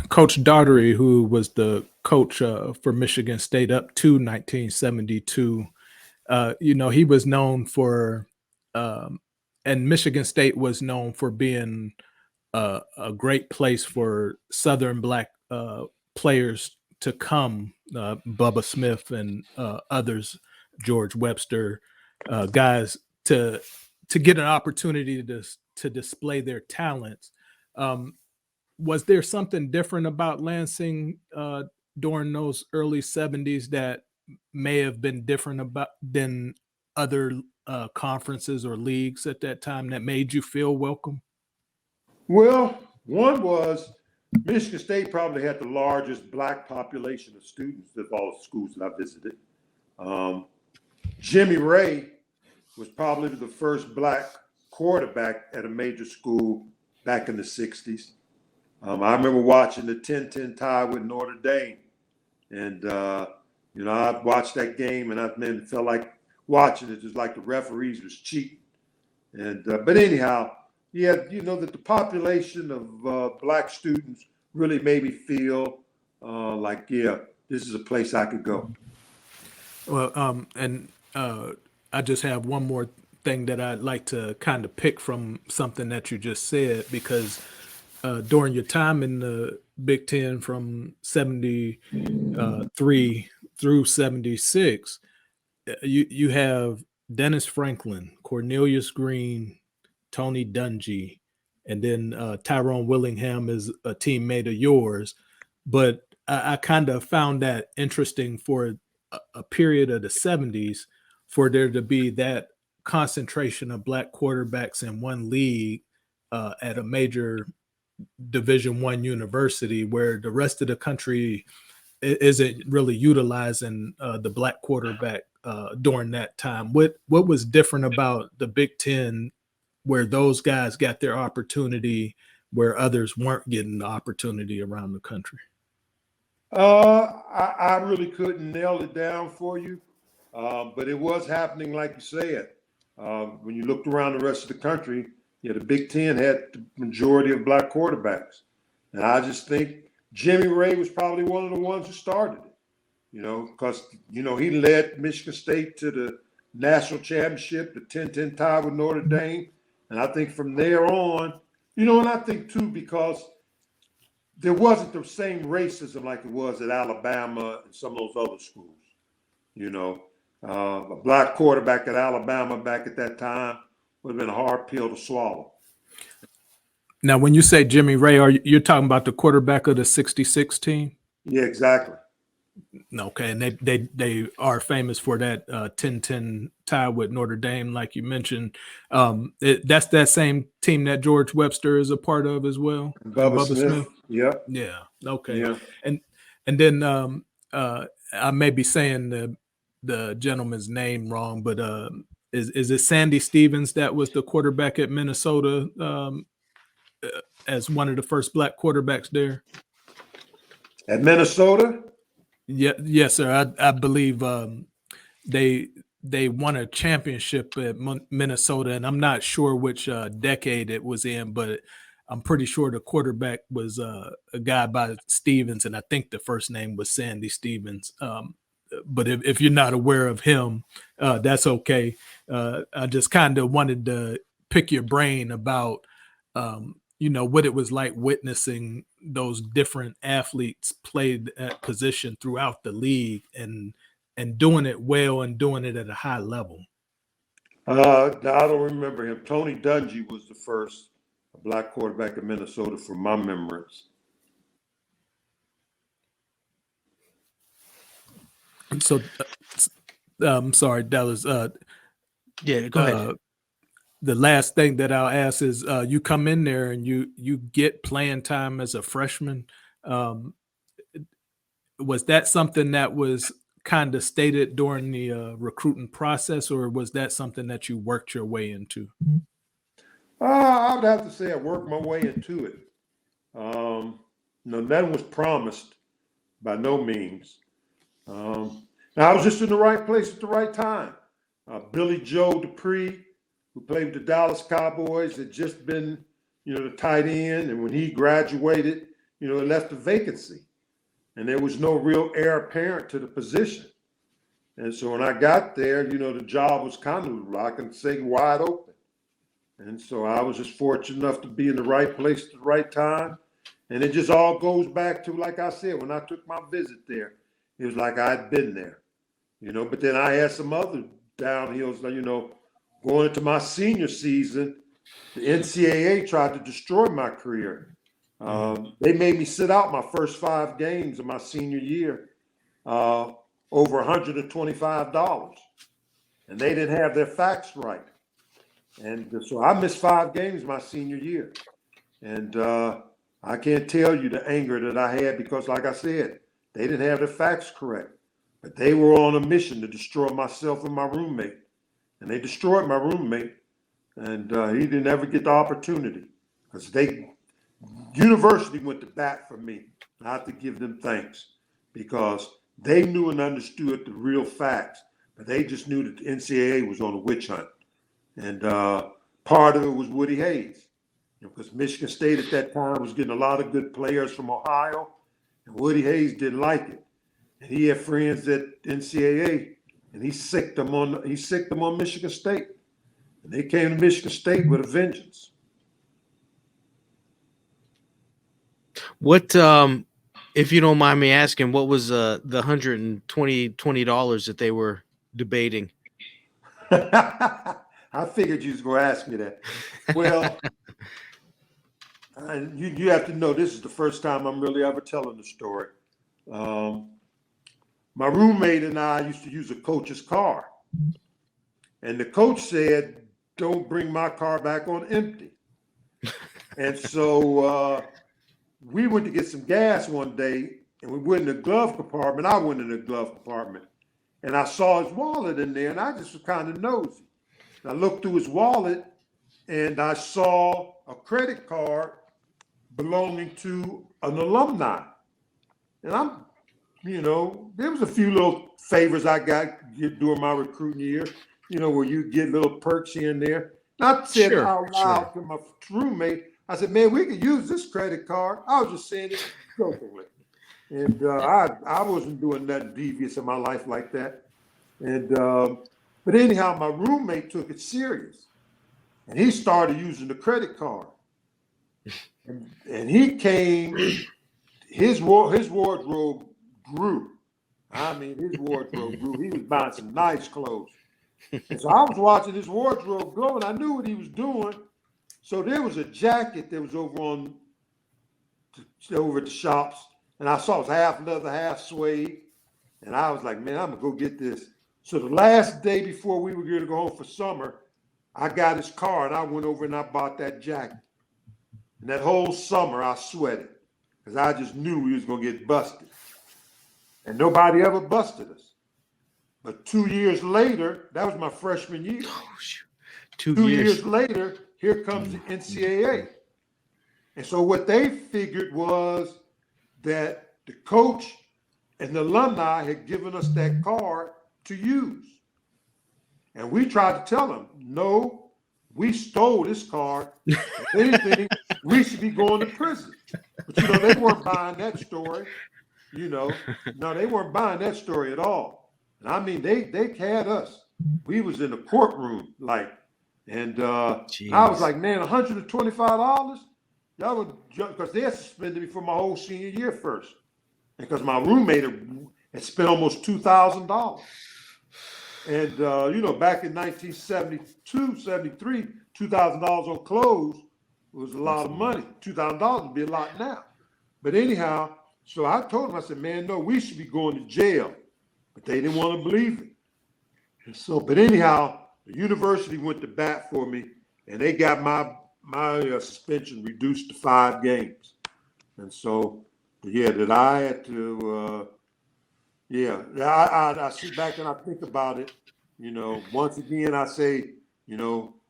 Coach Daugherty, who was the coach for Michigan State up to 1972, he was known for, and Michigan State was known for being a great place for Southern Black players to come, Bubba Smith and others, George Webster, guys to get an opportunity to display their talents. Was there something different about Lansing during those early 70s that may have been different about than other conferences or leagues at that time that made you feel welcome? Well, one was Michigan State probably had the largest Black population of students of all the schools that I visited. Jimmy Ray was probably the first Black quarterback at a major school back in the 60s. I remember watching the 10-10 tie with Notre Dame. And, I watched that game and it felt like watching it just like the referees was cheating. And but anyhow, yeah, that the population of Black students really made me feel like, yeah, this is a place I could go. Well, I just have one more thing that I'd like to kind of pick from something that you just said, because during your time in the Big Ten from 73 through 76, you have Dennis Franklin, Cornelius Green, Tony Dungy, and then Tyrone Willingham is a teammate of yours. But I kind of found that interesting for a period of the 70s for there to be that concentration of Black quarterbacks in one league at a major Division I university, where the rest of the country isn't really utilizing the Black quarterback during that time. What was different about the Big Ten where those guys got their opportunity where others weren't getting the opportunity around the country? I really couldn't nail it down for you, but it was happening, like you said. When you looked around the rest of the country, the Big Ten had the majority of Black quarterbacks. And I just think Jimmy Ray was probably one of the ones who started it, because, he led Michigan State to the national championship, the 10-10 tie with Notre Dame. And I think from there on, and I think too, because there wasn't the same racism like it was at Alabama and some of those other schools. A Black quarterback at Alabama back at that time would have been a hard pill to swallow. Now, when you say Jimmy Ray, you're talking about the quarterback of the 66 team? Yeah, exactly. Okay, and they are famous for that 10-10 tie with Notre Dame, like you mentioned. That's that same team that George Webster is a part of as well. Bubba Smith. Yep. Yeah. Okay. Yeah. And then I may be saying the gentleman's name wrong, but is it Sandy Stevens that was the quarterback at Minnesota as one of the first Black quarterbacks there? At Minnesota? Yeah, yes, sir. I believe they won a championship at Minnesota, and I'm not sure which decade it was in, but I'm pretty sure the quarterback was a guy by Stevens, and I think the first name was Sandy Stevens. But if you're not aware of him, that's okay. I just kind of wanted to pick your brain about what it was like witnessing those different athletes played that position throughout the league and doing it well and doing it at a high level. I don't remember him. Tony Dungy was the first Black quarterback in Minnesota from my memories. So I'm sorry, Dallas. Yeah, go ahead. The last thing that I'll ask is you come in there and you get playing time as a freshman. Was that something that was kind of stated during the recruiting process, or was that something that you worked your way into? I would have to say I worked my way into it. Nothing was promised by no means. Now I was just in the right place at the right time. Billy Joe Dupree who played with the Dallas Cowboys, had just been, the tight end. And when he graduated, it left a vacancy. And there was no real heir apparent to the position. And so when I got there, the job was kind of, I can say, wide open. And so I was just fortunate enough to be in the right place at the right time. And it just all goes back to, like I said, when I took my visit there, it was like I'd been there, But then I had some other downhills, going into my senior season, the NCAA tried to destroy my career. They made me sit out my first 5 games of my senior year, over $125. And they didn't have their facts right. And so I missed 5 games my senior year. And I can't tell you the anger that I had because, like I said, they didn't have their facts correct. But they were on a mission to destroy myself and my roommate. And they destroyed my roommate. And he didn't ever get the opportunity because university went to bat for me. I have to give them thanks because they knew and understood the real facts. But they just knew that the NCAA was on a witch hunt. And part of it was Woody Hayes, because Michigan State at that time was getting a lot of good players from Ohio, and Woody Hayes didn't like it. And he had friends at NCAA, and he sicked them on Michigan State. And they came to Michigan State with a vengeance. What, if you don't mind me asking, what was the $120 that they were debating? I figured you was going to ask me that. Well, you have to know this is the first time I'm really ever telling the story. My roommate and I used to use a coach's car. And the coach said, don't bring my car back on empty. And so we went to get some gas one day, and we went in the glove compartment. I went in the glove compartment. And I saw his wallet in there, and I just was kind of nosy. I looked through his wallet, and I saw a credit card belonging to an alumni. And there was a few little favors I got during my recruiting year, where you get little perks here and there. And I said out loud to my roommate, I said, man, we could use this credit card. I was just saying it jokingly. And I wasn't doing nothing devious in my life like that. And but anyhow, my roommate took it serious. And he started using the credit card. And he came, his wardrobe grew. I mean, his wardrobe grew. He was buying some nice clothes. And so I was watching his wardrobe grow, and I knew what he was doing. So there was a jacket that was over at the shops. And I saw it was half leather, half suede. And I was like, man, I'm going to go get this. So the last day before we were going to go home for summer, I got his car and I went over and I bought that jacket. And that whole summer I sweated because I just knew we was going to get busted. And nobody ever busted us. But 2 years later, that was my freshman year. Oh, shoot. 2 years later, here comes the NCAA. And so what they figured was that the coach and the alumni had given us that card to use. And we tried to tell them, no, we stole this card. If anything, we should be going to prison. But, they weren't buying that story. No, they weren't buying that story at all. And I mean, they had us. We was in the courtroom, and I was like, man, $125? Y'all would, because they had suspended me for my whole senior year first. And because my roommate had spent almost $2,000. And, back in 1972, 73, $2,000 on clothes was a lot of money. $2,000 would be a lot now. But anyhow, so I told him, I said, man, no, we should be going to jail. But they didn't want to believe it. And so, but anyhow, the university went to bat for me, and they got my suspension reduced to 5 games. And so, that I had to, I sit back and I think about it, once again, I say,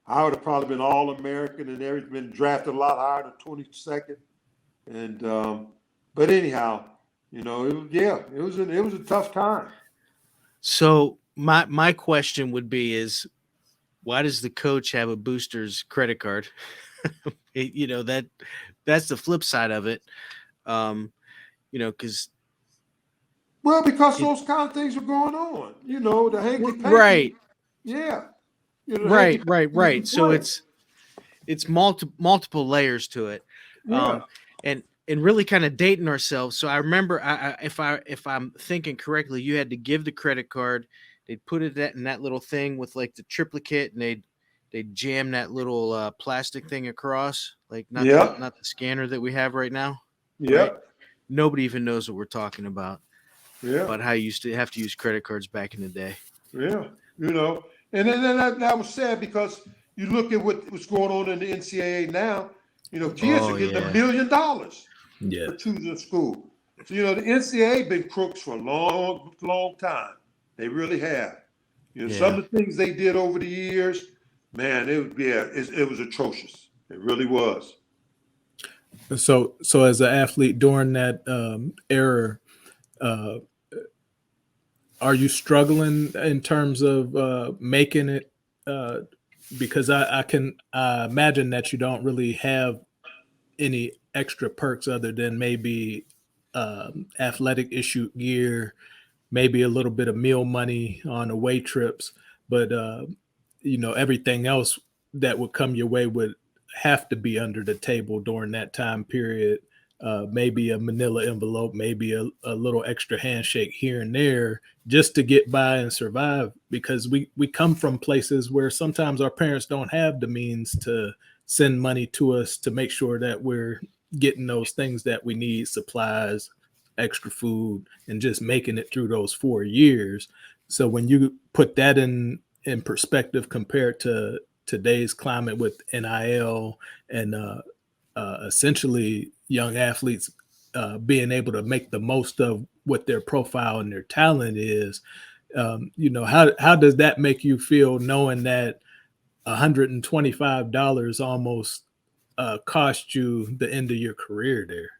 I would have probably been All-American and everything, been drafted a lot higher than 22nd. And, but anyhow, it was a tough time. So my question would be is, why does the coach have a booster's credit card? That's the flip side of it. Because Because those kind of things were going on. The hanky panky. right, Yeah. right. So it's multiple layers to it. Yeah. And really kind of dating ourselves. So I remember, if I'm thinking correctly, you had to give the credit card. They'd put it in that little thing with like the triplicate, and they'd jam that little plastic thing across, like not the scanner that we have right now. Yeah. Right? Nobody even knows what we're talking about. Yeah. About how you used to have to use credit cards back in the day. Yeah. And then that was sad, because you look at what's going on in the NCAA now. Kids are getting $1 million for choosing a school. So, the NCAA been crooks for a long, long time. They really have. Some of the things they did over the years, man, it was atrocious. It really was. So as an athlete during that era, are you struggling in terms of making it? Because I can imagine that you don't really have any extra perks other than maybe athletic issue gear, maybe a little bit of meal money on away trips, but everything else that would come your way would have to be under the table during that time period. Maybe a manila envelope, maybe a little extra handshake here and there, just to get by and survive, because we come from places where sometimes our parents don't have the means to send money to us to make sure that we're getting those things that we need, supplies, extra food, and just making it through those 4 years. So when you put that in perspective compared to today's climate with NIL and essentially young athletes being able to make the most of what their profile and their talent is, how does that make you feel, knowing that $125 almost cost you the end of your career there?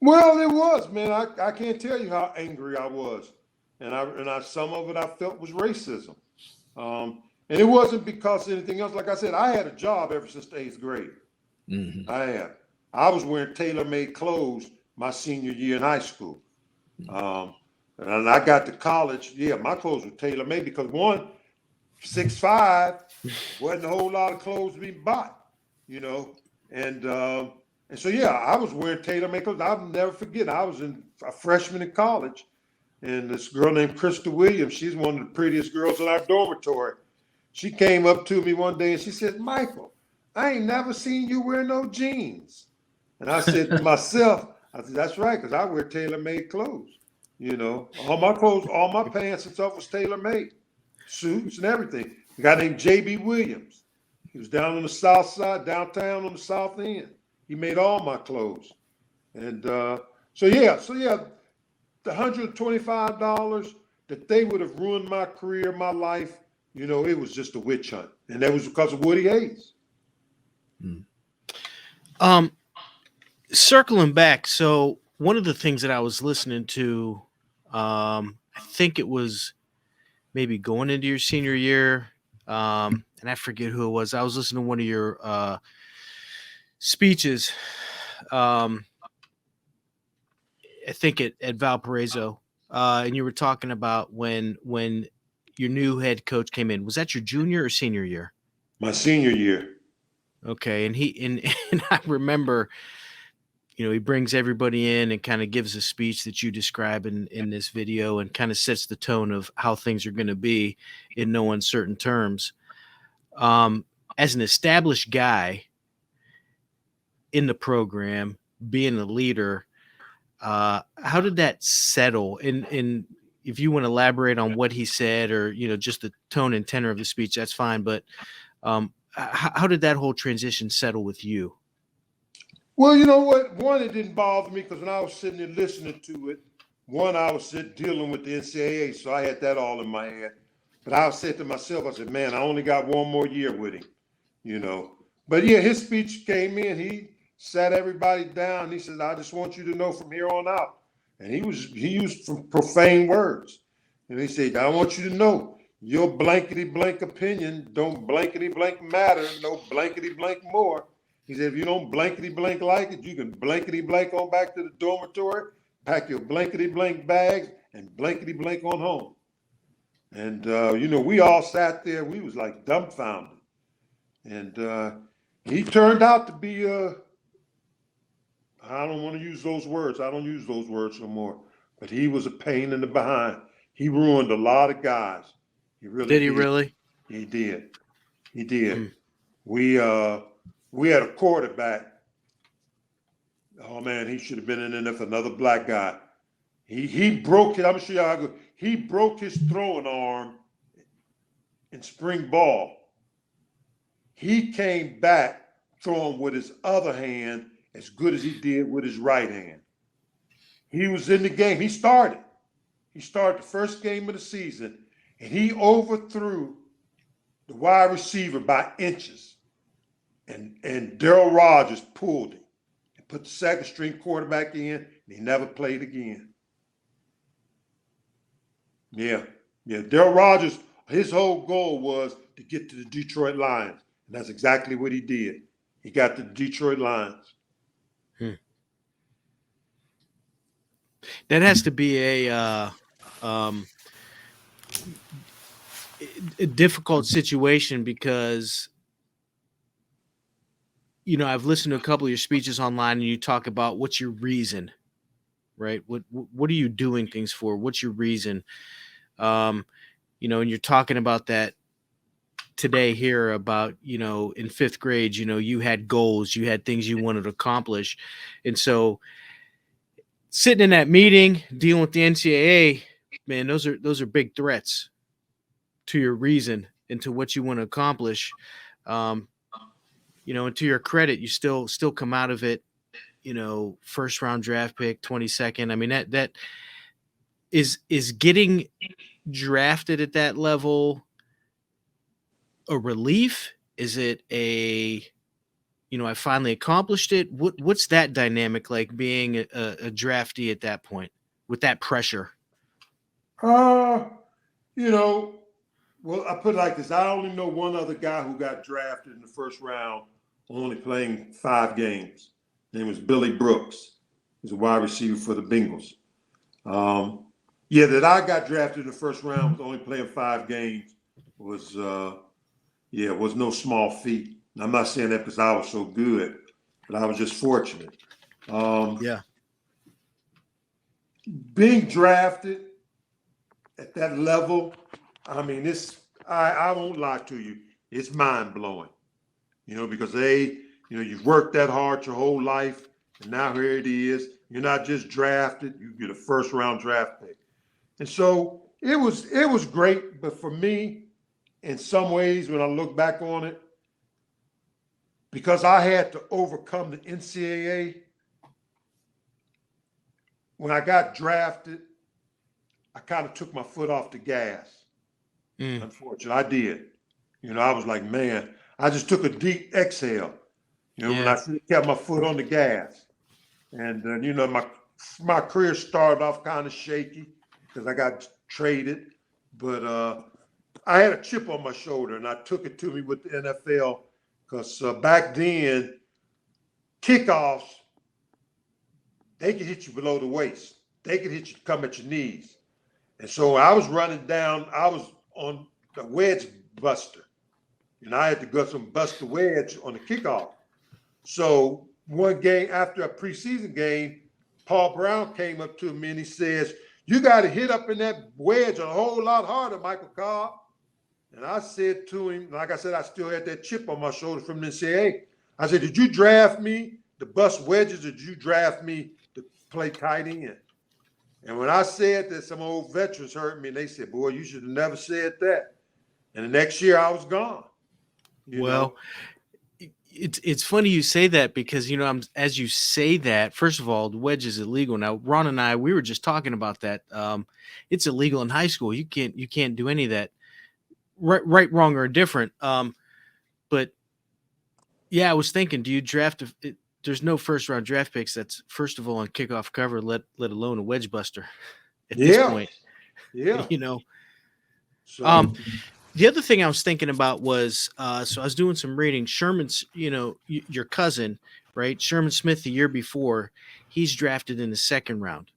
Well, it was, man. I can't tell you how angry I was, and some of it I felt was racism, and it wasn't because of anything else. Like I said, I had a job ever since the 8th grade. Mm-hmm. I was wearing tailor-made clothes my senior year in high school, and I got to college. Yeah, my clothes were tailor-made because 6'5", wasn't a whole lot of clothes to be bought, and so, I was wearing tailor-made clothes. I'll never forget. I was a freshman in college, and this girl named Krista Williams, she's one of the prettiest girls in our dormitory. She came up to me one day and she said, "Michael, I ain't never seen you wear no jeans." And I said to myself, "That's right, because I wear tailor-made clothes. All my clothes, all my pants and stuff was tailor-made, suits and everything." A guy named J.B. Williams. He was down on the south side, downtown on the south end. He made all my clothes. And the $125 that they would have ruined my career, my life, it was just a witch hunt. And that was because of Woody Hayes. Circling back, so one of the things that I was listening to, I think it was maybe going into your senior year, and I forget who it was. I was listening to one of your speeches, I think at Valparaiso, and you were talking about when your new head coach came in. Was that your junior or senior year? My senior year. Okay, and I remember, he brings everybody in and kind of gives a speech that you describe in this video, and kind of sets the tone of how things are going to be in no uncertain terms. As an established guy in the program, being a leader, how did that settle? And if you want to elaborate on what he said, or just the tone and tenor of the speech, that's fine. But how did that whole transition settle with you? Well, you know what? One, it didn't bother me, because when I was sitting there listening to it, I was dealing with the NCAA, so I had that all in my head. But I said to myself, I said, man, I only got one more year with him, But yeah, his speech came in. He sat everybody down. He said, "I just want you to know from here on out." And he used some profane words. And he said, "I want you to know, your blankety blank opinion don't blankety blank matter, no blankety blank more. He said, if you don't blankety blank like it, you can blankety blank on back to the dormitory, pack your blankety blank bags, and blankety blank on home. And, we all sat there, we was like dumbfounded. And he turned out to be, I don't want to use those words. I don't use those words no more. But he was a pain in the behind. He ruined a lot of guys. He really Did he really? He did. He did. We had a quarterback. Oh man, he should have been in there for another black guy. He broke it. I'm sure y'all go. He broke his throwing arm in spring ball. He came back throwing with his other hand as good as he did with his right hand. He was in the game. He started. He started the first game of the season, and he overthrew the wide receiver by inches. And Darryl Rogers pulled him and put the second string quarterback in, and he never played again. Yeah. Darryl Rogers, his whole goal was to get to the Detroit Lions, and that's exactly what he did. He got to the Detroit Lions. That has to be a difficult situation because, I've listened to a couple of your speeches online and you talk about what's your reason, right? What are you doing things for? What's your reason? And you're talking about that today here about, in fifth grade, you had goals, you had things you wanted to accomplish. And so sitting in that meeting, dealing with the NCAA, man, those are big threats to your reason and to what you want to accomplish. And to your credit, you still come out of it, first round draft pick, 22nd. I mean, that is getting drafted at that level a relief? Is it I finally accomplished it? What's that dynamic like being a draftee at that point with that pressure? Well, I put it like this. I only know one other guy who got drafted in the first round, only playing 5 games. His name was Billy Brooks. He's a wide receiver for the Bengals. That I got drafted in the first round with only playing 5 games was no small feat. And I'm not saying that because I was so good, but I was just fortunate. Being drafted at that level, I mean, I won't lie to you, it's mind blowing, because you've worked that hard your whole life, and now here it is. You're not just drafted, you get a first round draft pick. And so it was great, but for me, in some ways, when I look back on it, because I had to overcome the NCAA, when I got drafted, I kind of took my foot off the gas. Unfortunately, I did. I was like, man, I just took a deep exhale. When I kept my foot on the gas. And my career started off kind of shaky because I got traded. But I had a chip on my shoulder, and I took it to me with the NFL because back then, kickoffs, they could hit you below the waist. They could hit you, come at your knees. And so I was running down, I was on the wedge buster. And I had to go and bust the wedge on the kickoff. So one game after a preseason game, Paul Brown came up to me and he says, "You got to hit up in that wedge a whole lot harder, Michael Cobb." And I said to him, like I said, I still had that chip on my shoulder from the NCAA. I said, "Did you draft me to bust wedges, or did you draft me to play tight end?" And when I said that, some old veterans heard me and they said, "Boy, you should have never said that." And the next year I was gone. It's funny you say that because, as you say that, first of all, the wedge is illegal. Now, Ron and I, we were just talking about that. It's illegal in high school. You can't do any of that. Right, wrong, or indifferent. But yeah, I was thinking, do you draft there's no first round draft picks that's first of all on kickoff cover, let alone a wedge buster at this point. Yeah. So The other thing I was thinking about was, so I was doing some reading. Sherman's, your cousin, right? Sherman Smith, the year before, he's drafted in the second round,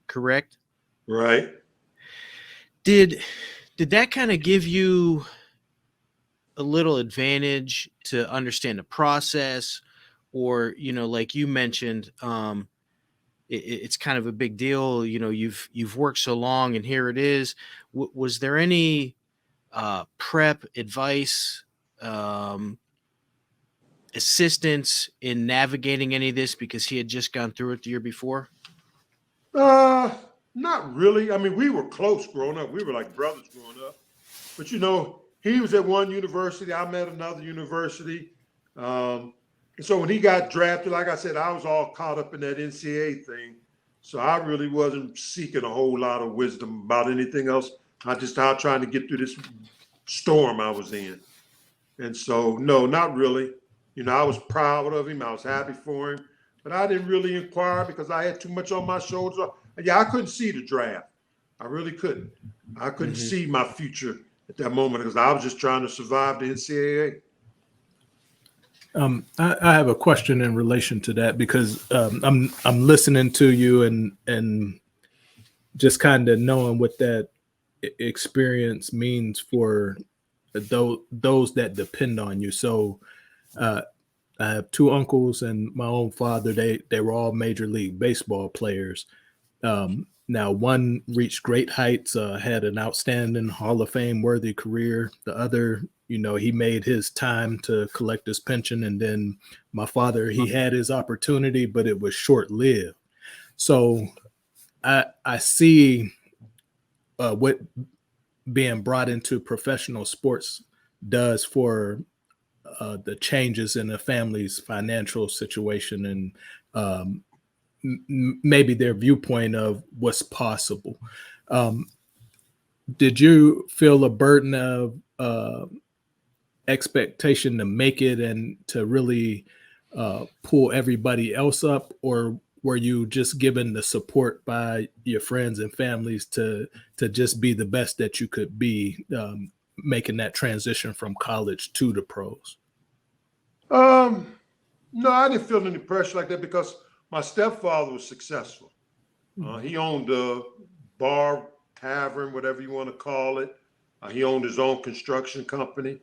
correct? right. Did that kind of give you a little advantage to understand the process, or like you mentioned, it's kind of a big deal. You've worked so long, and here it is. Was there any prep advice, um, assistance in navigating any of this because he had just gone through it the year before? Not really. I mean, we were close growing up. We were like brothers growing up. But he was at one university. I met another university. And so when he got drafted, like I said, I was all caught up in that NCAA thing. So I really wasn't seeking a whole lot of wisdom about anything else. I just out trying to get through this storm I was in. And so, no, not really. I was proud of him. I was happy for him. But I didn't really inquire because I had too much on my shoulders. Yeah, I couldn't see the draft. I really couldn't. I couldn't see my future at that moment because I was just trying to survive the NCAA. I have a question in relation to that because I'm listening to you and just kind of knowing what that experience means for those that depend on you. So I have two uncles and my own father. They were all Major League Baseball players. Now one reached great heights, had an outstanding Hall of Fame worthy career. The other, he made his time to collect his pension. And then my father, he had his opportunity, but it was short lived. So I see what being brought into professional sports does for the changes in a family's financial situation and maybe their viewpoint of what's possible. Did you feel a burden of expectation to make it and to really pull everybody else up, or were you just given the support by your friends and families to just be the best that you could be, making that transition from college to the pros? No, I didn't feel any pressure like that because my stepfather was successful. He owned a bar, tavern, whatever you want to call it. He owned his own construction company.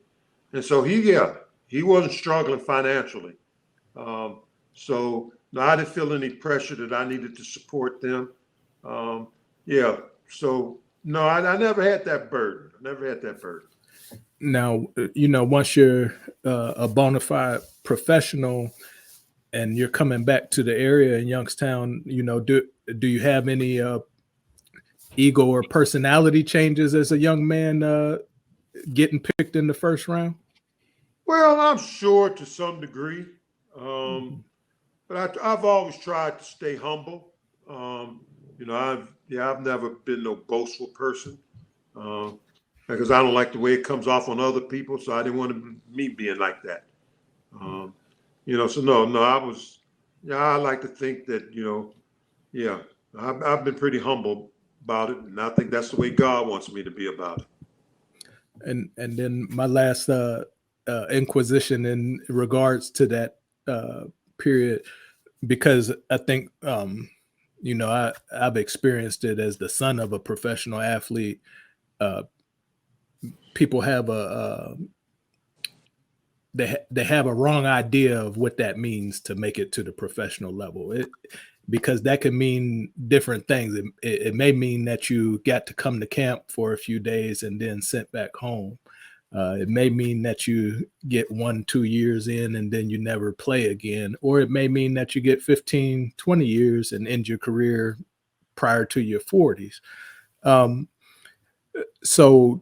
And so he wasn't struggling financially. So no, I didn't feel any pressure that I needed to support them. So no, I never had that burden. Now, once you're a bona fide professional and you're coming back to the area in Youngstown, do you have any ego or personality changes as a young man getting picked in the first round? Well, I'm sure to some degree. But I've always tried to stay humble. I've never been no boastful person because I don't like the way it comes off on other people. So I didn't want me being like that. So no, I like to think that, I've been pretty humble about it. And I think that's the way God wants me to be about it. And then my last inquisition in regards to that period, because I think I've experienced it as the son of a professional athlete. People have they have a wrong idea of what that means to make it to the professional level. Because that could mean different things. It may mean that you got to come to camp for a few days and then sent back home. It may mean that you get 1-2 years in and then you never play again. Or it may mean that you get 15, 20 years and end your career prior to your 40s. So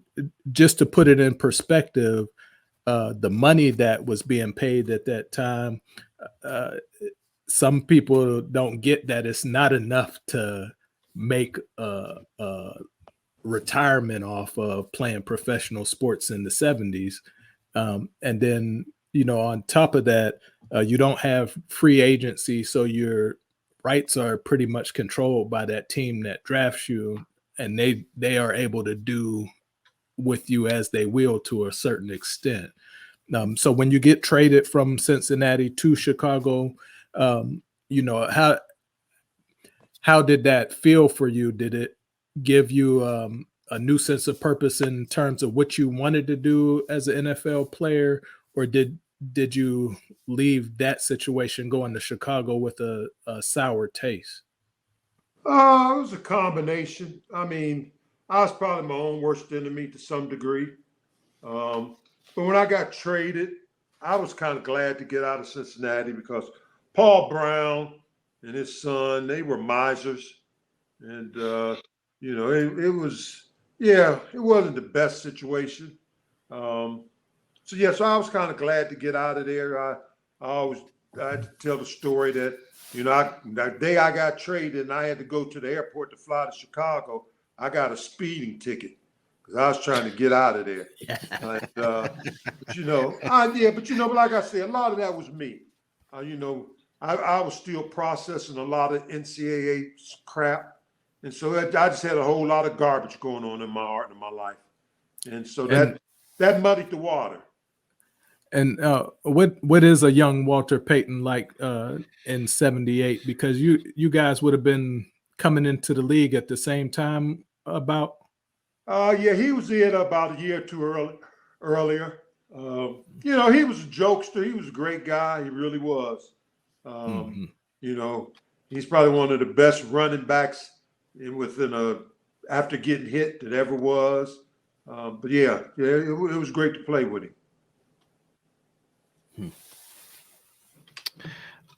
just to put it in perspective, the money that was being paid at that time, some people don't get that it's not enough to make a retirement off of playing professional sports in the 70s. And then, on top of that, you don't have free agency. So your rights are pretty much controlled by that team that drafts you. And they are able to do with you as they will to a certain extent. So when you get traded from Cincinnati to Chicago, you know, how did that feel for you? Did it give you a new sense of purpose in terms of what you wanted to do as an NFL player, or did you leave that situation going to Chicago with a sour taste? It was a combination. I mean, I was probably my own worst enemy to some degree. But when I got traded, I was kind of glad to get out of Cincinnati because Paul Brown and his son, they were misers. And, you know, it was, yeah, it wasn't the best situation. So I was kind of glad to get out of there. I had to tell the story that, you know, that day I got traded and I had to go to the airport to fly to Chicago, I got a speeding ticket because I was trying to get out of there. And, but like I said, a lot of that was me. I was still processing a lot of NCAA crap. And so I just had a whole lot of garbage going on in my heart and in my life. And so that muddied the water. And what is a young Walter Payton like in '78? Because you guys would have been coming into the league at the same time about. He was in about a year or two earlier. He was a jokester. He was a great guy. He really was. He's probably one of the best running backs after getting hit that ever was. It was great to play with him.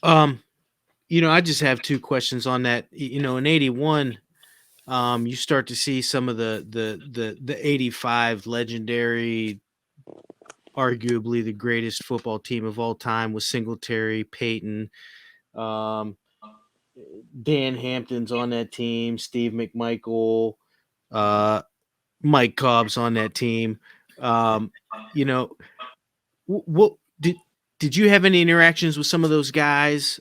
I just have two questions on that. In '81, you start to see some of the '85 legendary, arguably the greatest football team of all time with Singletary, Peyton, Dan Hampton's on that team, Steve McMichael, Mike Cobb's on that team. What did you have any interactions with some of those guys?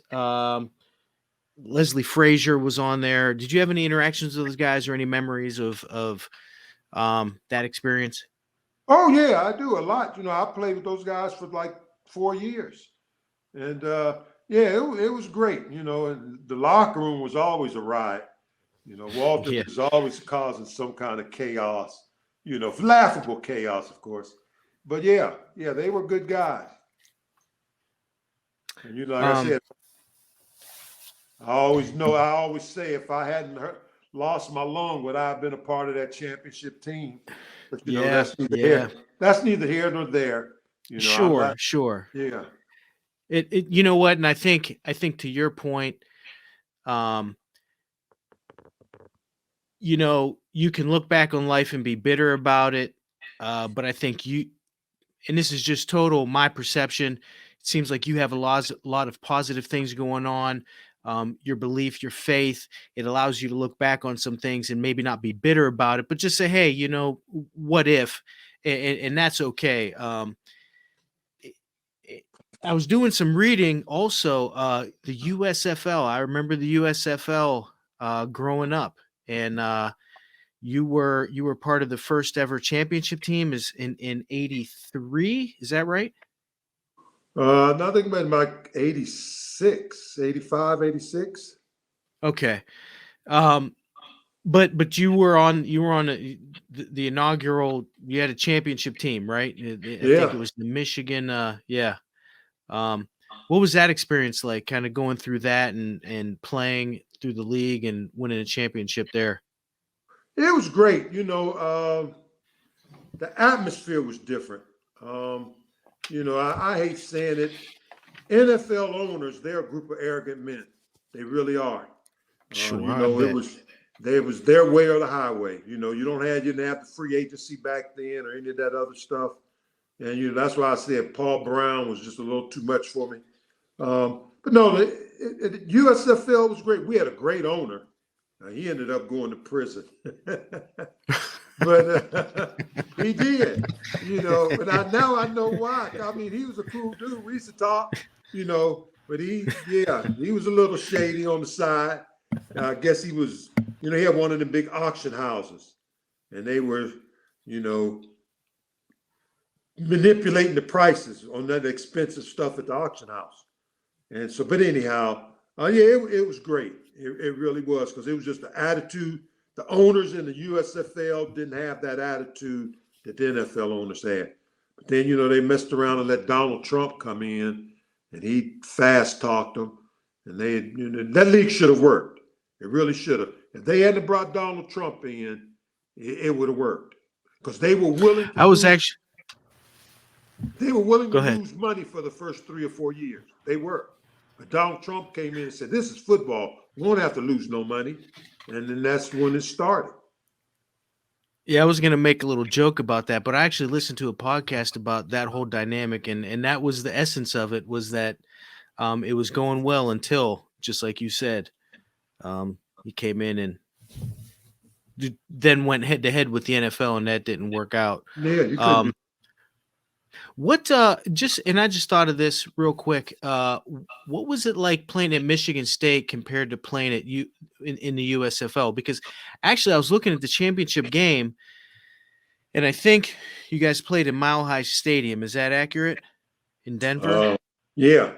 Leslie Frazier was on there. Did you have any interactions with those guys or any memories of that experience? Oh yeah, I do a lot. I played with those guys for like 4 years, and it was great. And the locker room was always a riot. Walter was always causing some kind of chaos. Laughable chaos, of course. But yeah, they were good guys. And like I said, I always say if I hadn't lost my lung, would I have been a part of that championship team? But that's neither here nor there. Sure. Yeah. It you know what, and I think to your point, you can look back on life and be bitter about it, but I think and this is just total my perception. It seems like you have a lot of positive things going on. Your belief, your faith, it allows you to look back on some things and maybe not be bitter about it, but just say, hey, what if? And that's okay. I was doing some reading also, the USFL. I remember the USFL growing up, and you were part of the first ever championship team is in '83. Is that right? Nothing about like 86, 85, 86. Okay. But you were on the inaugural, you had a championship team, right? I think it was the Michigan. What was that experience like, kind of going through that and playing through the league and winning a championship there? It was great. The atmosphere was different. I hate saying it. NFL owners, they're a group of arrogant men. They really are. Sure. It was their way or the highway. You didn't have the free agency back then or any of that other stuff. And that's why I said Paul Brown was just a little too much for me. But no, the USFL was great. We had a great owner. He ended up going to prison. But he did, but now I know why. I mean, he was a cool dude. We used to talk, but he was a little shady on the side. I guess he was, he had one of the big auction houses, and they were, manipulating the prices on that expensive stuff at the auction house. And so, but anyhow, it was great. It really was, because it was just the attitude. The owners in the USFL didn't have that attitude that the NFL owners had. But then, they messed around and let Donald Trump come in, and he fast talked them. And that league should have worked. It really should have. If they hadn't brought Donald Trump in, it would have worked, because they were willing to. They were willing to lose money for the first 3 or 4 years. They were. But Donald Trump came in and said, "This is football. We won't have to lose no money." And then that's when it started. Yeah, I was going to make a little joke about that, but I actually listened to a podcast about that whole dynamic, and that was the essence of it, was that it was going well until, just like you said, he came in and then went head to head with the NFL, and that didn't work out. Yeah, you couldn't. And I just thought of this real quick. What was it like playing at Michigan State compared to playing at in the USFL? Because actually I was looking at the championship game, and I think you guys played in Mile High Stadium. Is that accurate? In Denver? Yeah.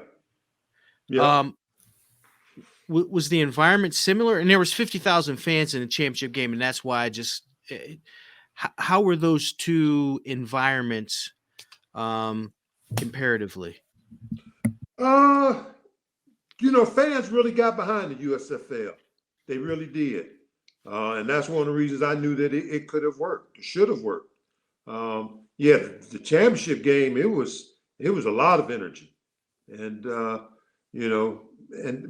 Was the environment similar? And there was 50,000 fans in the championship game, and that's why how were those two environments comparatively? Fans really got behind the USFL. They really did. And that's one of the reasons I knew that it could have worked. It should have worked. The championship game, it was a lot of energy. And,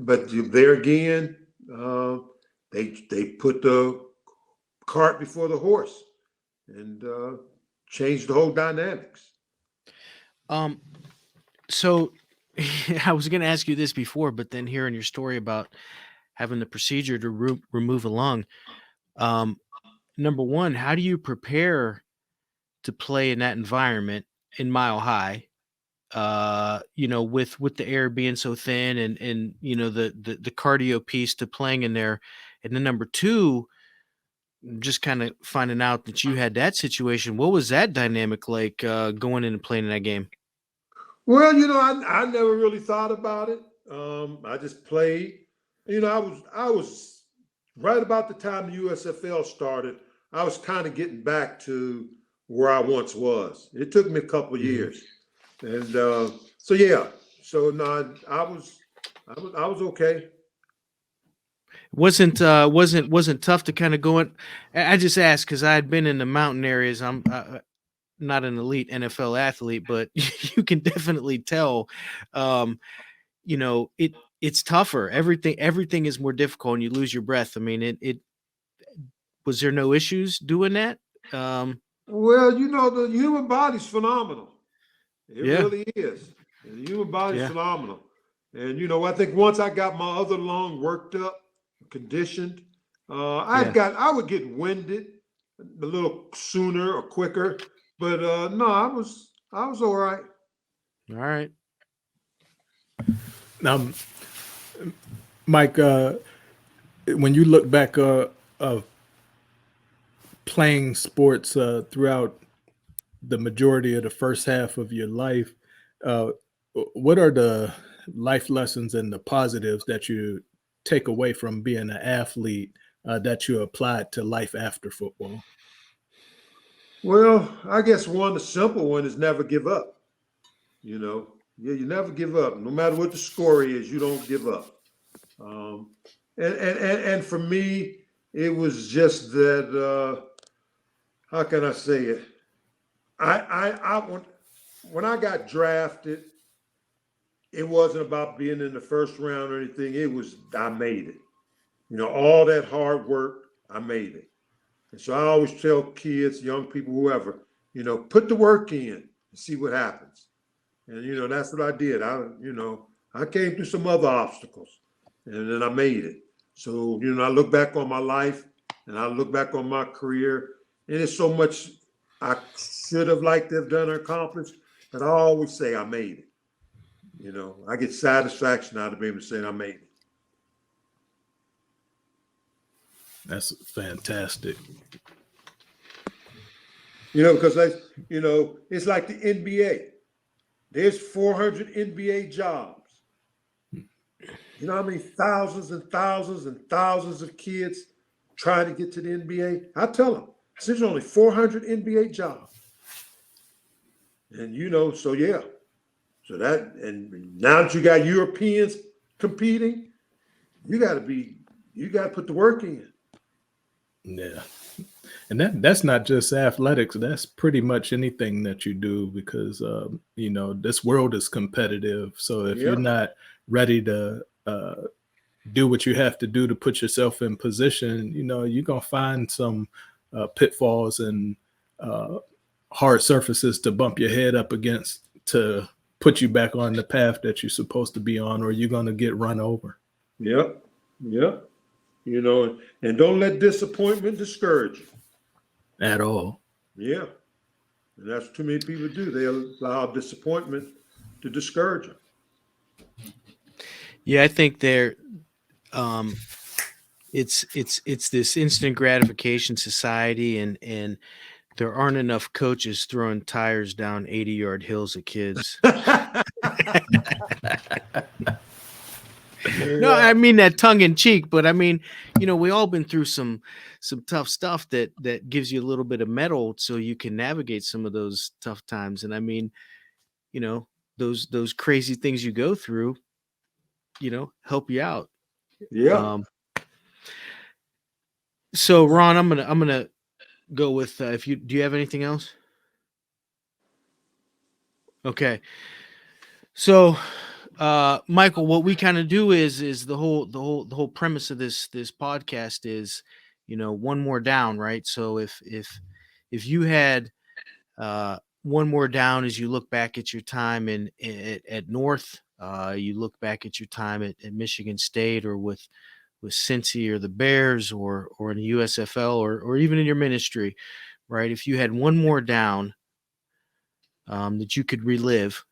but there again, they put the cart before the horse and changed the whole dynamics. So I was going to ask you this before, but then hearing your story about having the procedure to remove a lung, number one, how do you prepare to play in that environment in Mile High? With the air being so thin and the cardio piece to playing in there. And then number two, just kind of finding out that you had that situation. What was that dynamic like going in and playing in that game? Well, I never really thought about it. I just played. I was right about the time the USFL started. I was kind of getting back to where I once was. It took me a couple of years, and so no, I was okay. Wasn't tough to kind of go in. I just asked because I had been in the mountain areas. I'm not an elite NFL athlete, but you can definitely tell, it's tougher. Everything is more difficult, and you lose your breath. I mean, it was there no issues doing that? Well, the human body's phenomenal. It really is. The human body's phenomenal. And, I think once I got my other lung worked up, conditioned, I would get winded a little sooner or quicker. But no, I was all right. All right. Mike, when you look back of playing sports throughout the majority of the first half of your life, what are the life lessons and the positives that you take away from being an athlete that you applied to life after football? Well, I guess the simple one is never give up. You never give up. No matter what the score is, you don't give up. And for me, it was just that. How can I say it? When I got drafted, it wasn't about being in the first round or anything. It was I made it. All that hard work, I made it. And so I always tell kids, young people, whoever, put the work in and see what happens. And, that's what I did. I came through some other obstacles and then I made it. So, I look back on my life and I look back on my career, and it's so much I should have liked to have done or accomplished, but I always say I made it. I get satisfaction out of being able to say I made it. That's fantastic. Because it's like the NBA. There's 400 NBA jobs. You know how many thousands and thousands and thousands of kids trying to get to the NBA? I tell them, there's only 400 NBA jobs. And so yeah. So and now that you got Europeans competing, you got to put the work in. Yeah. And that's not just athletics. That's pretty much anything that you do, because, this world is competitive. So if you're not ready to do what you have to do to put yourself in position, you're going to find some pitfalls and hard surfaces to bump your head up against to put you back on the path that you're supposed to be on, or you're going to get run over. Yep. And don't let disappointment discourage you. At all. Yeah. And that's what too many people do. They allow disappointment to discourage them. Yeah, I think it's this instant gratification society, and there aren't enough coaches throwing tires down 80-yard hills at kids. No, I mean that tongue in cheek, but I mean, we all been through some tough stuff that gives you a little bit of mettle so you can navigate some of those tough times. And I mean, those crazy things you go through, help you out. Yeah. So Ron, I'm gonna go with do you have anything else? Okay. So Michael, what we kind of do is the whole premise of this podcast is, one more down, right? So if you had one more down as you look back at your time at North, you look back at your time at Michigan State, or with Cincy or the Bears, or in the USFL, or even in your ministry, right? If you had one more down that you could relive,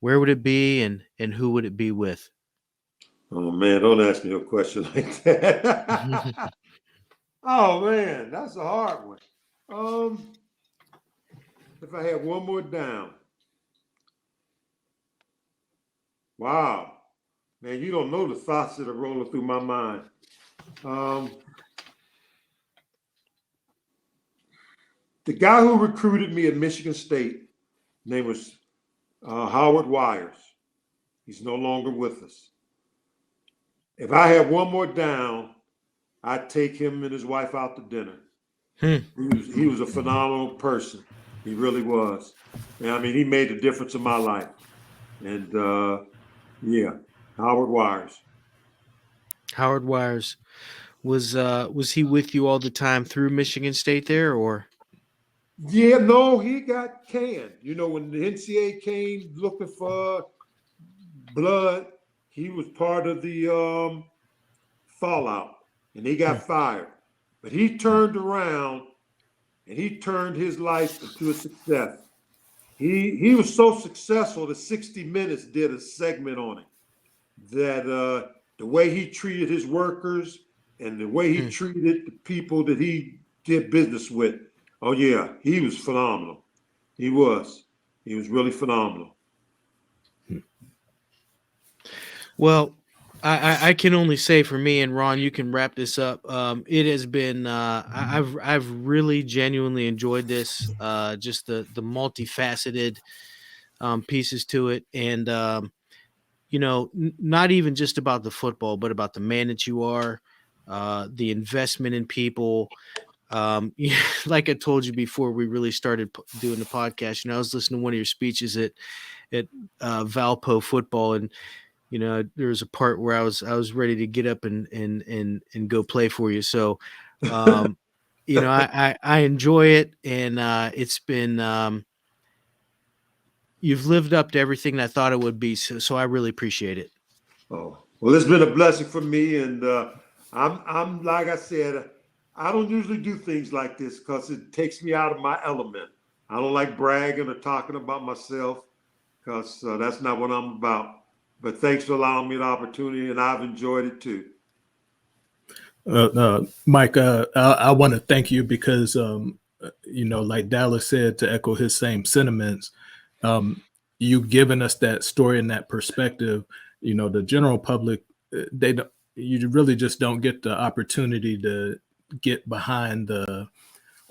where would it be, and who would it be with? Oh man, don't ask me a question like that. Oh man, that's a hard one. If I had one more down. Wow. Man, you don't know the thoughts that are rolling through my mind. The guy who recruited me at Michigan State, name was Howard Wires. He's no longer with us. If I had one more down, I'd take him and his wife out to dinner. He was a phenomenal person. He really was. And I mean, he made a difference in my life. And Howard Wires. Howard Wires. Was he with you all the time through Michigan State there, or? Yeah, no, he got canned. When the NCAA came looking for blood, he was part of the fallout, and he got fired. But he turned around, and he turned his life into a success. He was so successful that 60 Minutes did a segment on it, that the way he treated his workers and the way he treated the people that he did business with. Oh yeah, he was phenomenal. He was really phenomenal. Well, I can only say for me, and Ron, you can wrap this up. It has been I've really genuinely enjoyed this. Just the multifaceted pieces to it, and not even just about the football, but about the man that you are, the investment in people. Like I told you before we really started doing the podcast, I was listening to one of your speeches at Valpo football, and there was a part where I was ready to get up and go play for you. So, I enjoy it, and it's been you've lived up to everything I thought it would be. So I really appreciate it. Oh, well, it's been a blessing for me, and I'm like I said, I don't usually do things like this because it takes me out of my element. I don't like bragging or talking about myself, because that's not what I'm about. But thanks for allowing me the opportunity, and I've enjoyed it too. Mike, I want to thank you because, like Dallas said, to echo his same sentiments, you giving us that story and that perspective, the general public, you really just don't get the opportunity to get behind the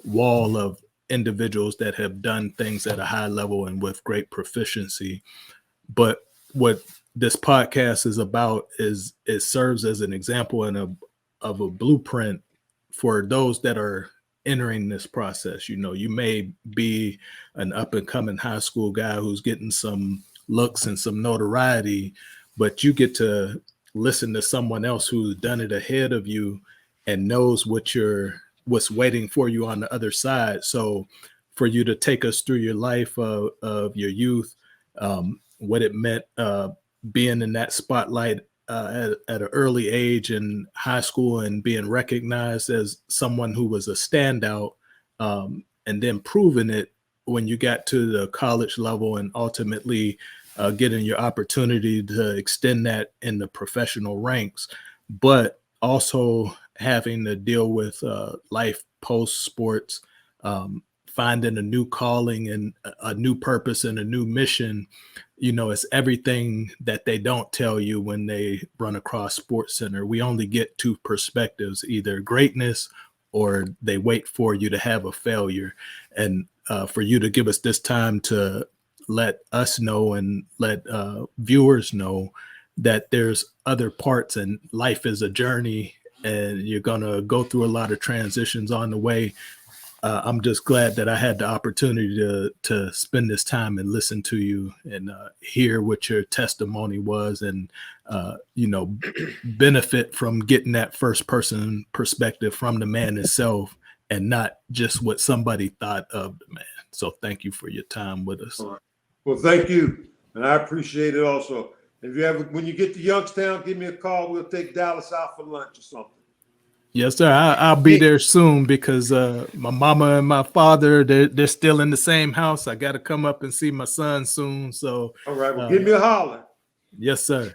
wall of individuals that have done things at a high level and with great proficiency. But what this podcast is about is it serves as an example and of a blueprint for those that are entering this process. You may be an up and coming high school guy who's getting some looks and some notoriety, but you get to listen to someone else who's done it ahead of you and knows what's waiting for you on the other side. So for you to take us through your life of your youth, what it meant being in that spotlight at an early age in high school and being recognized as someone who was a standout, and then proving it when you got to the college level and ultimately getting your opportunity to extend that in the professional ranks, but also having to deal with life post sports, finding a new calling and a new purpose and a new mission. It's everything that they don't tell you when they run across Sports Center. We only get two perspectives, either greatness or they wait for you to have a failure. And for you to give us this time to let us know and let viewers know that there's other parts and life is a journey and you're going to go through a lot of transitions on the way. I'm just glad that I had the opportunity to spend this time and listen to you and hear what your testimony was and, benefit from getting that first person perspective from the man himself and not just what somebody thought of the man. So thank you for your time with us. All right. Well, thank you. And I appreciate it also. When you get to Youngstown, give me a call. We'll take Dallas out for lunch or something. Yes, sir. I'll be there soon because my mama and my father, they're still in the same house. I got to come up and see my son soon. So, all right. Well, give me a holler. Yes, sir.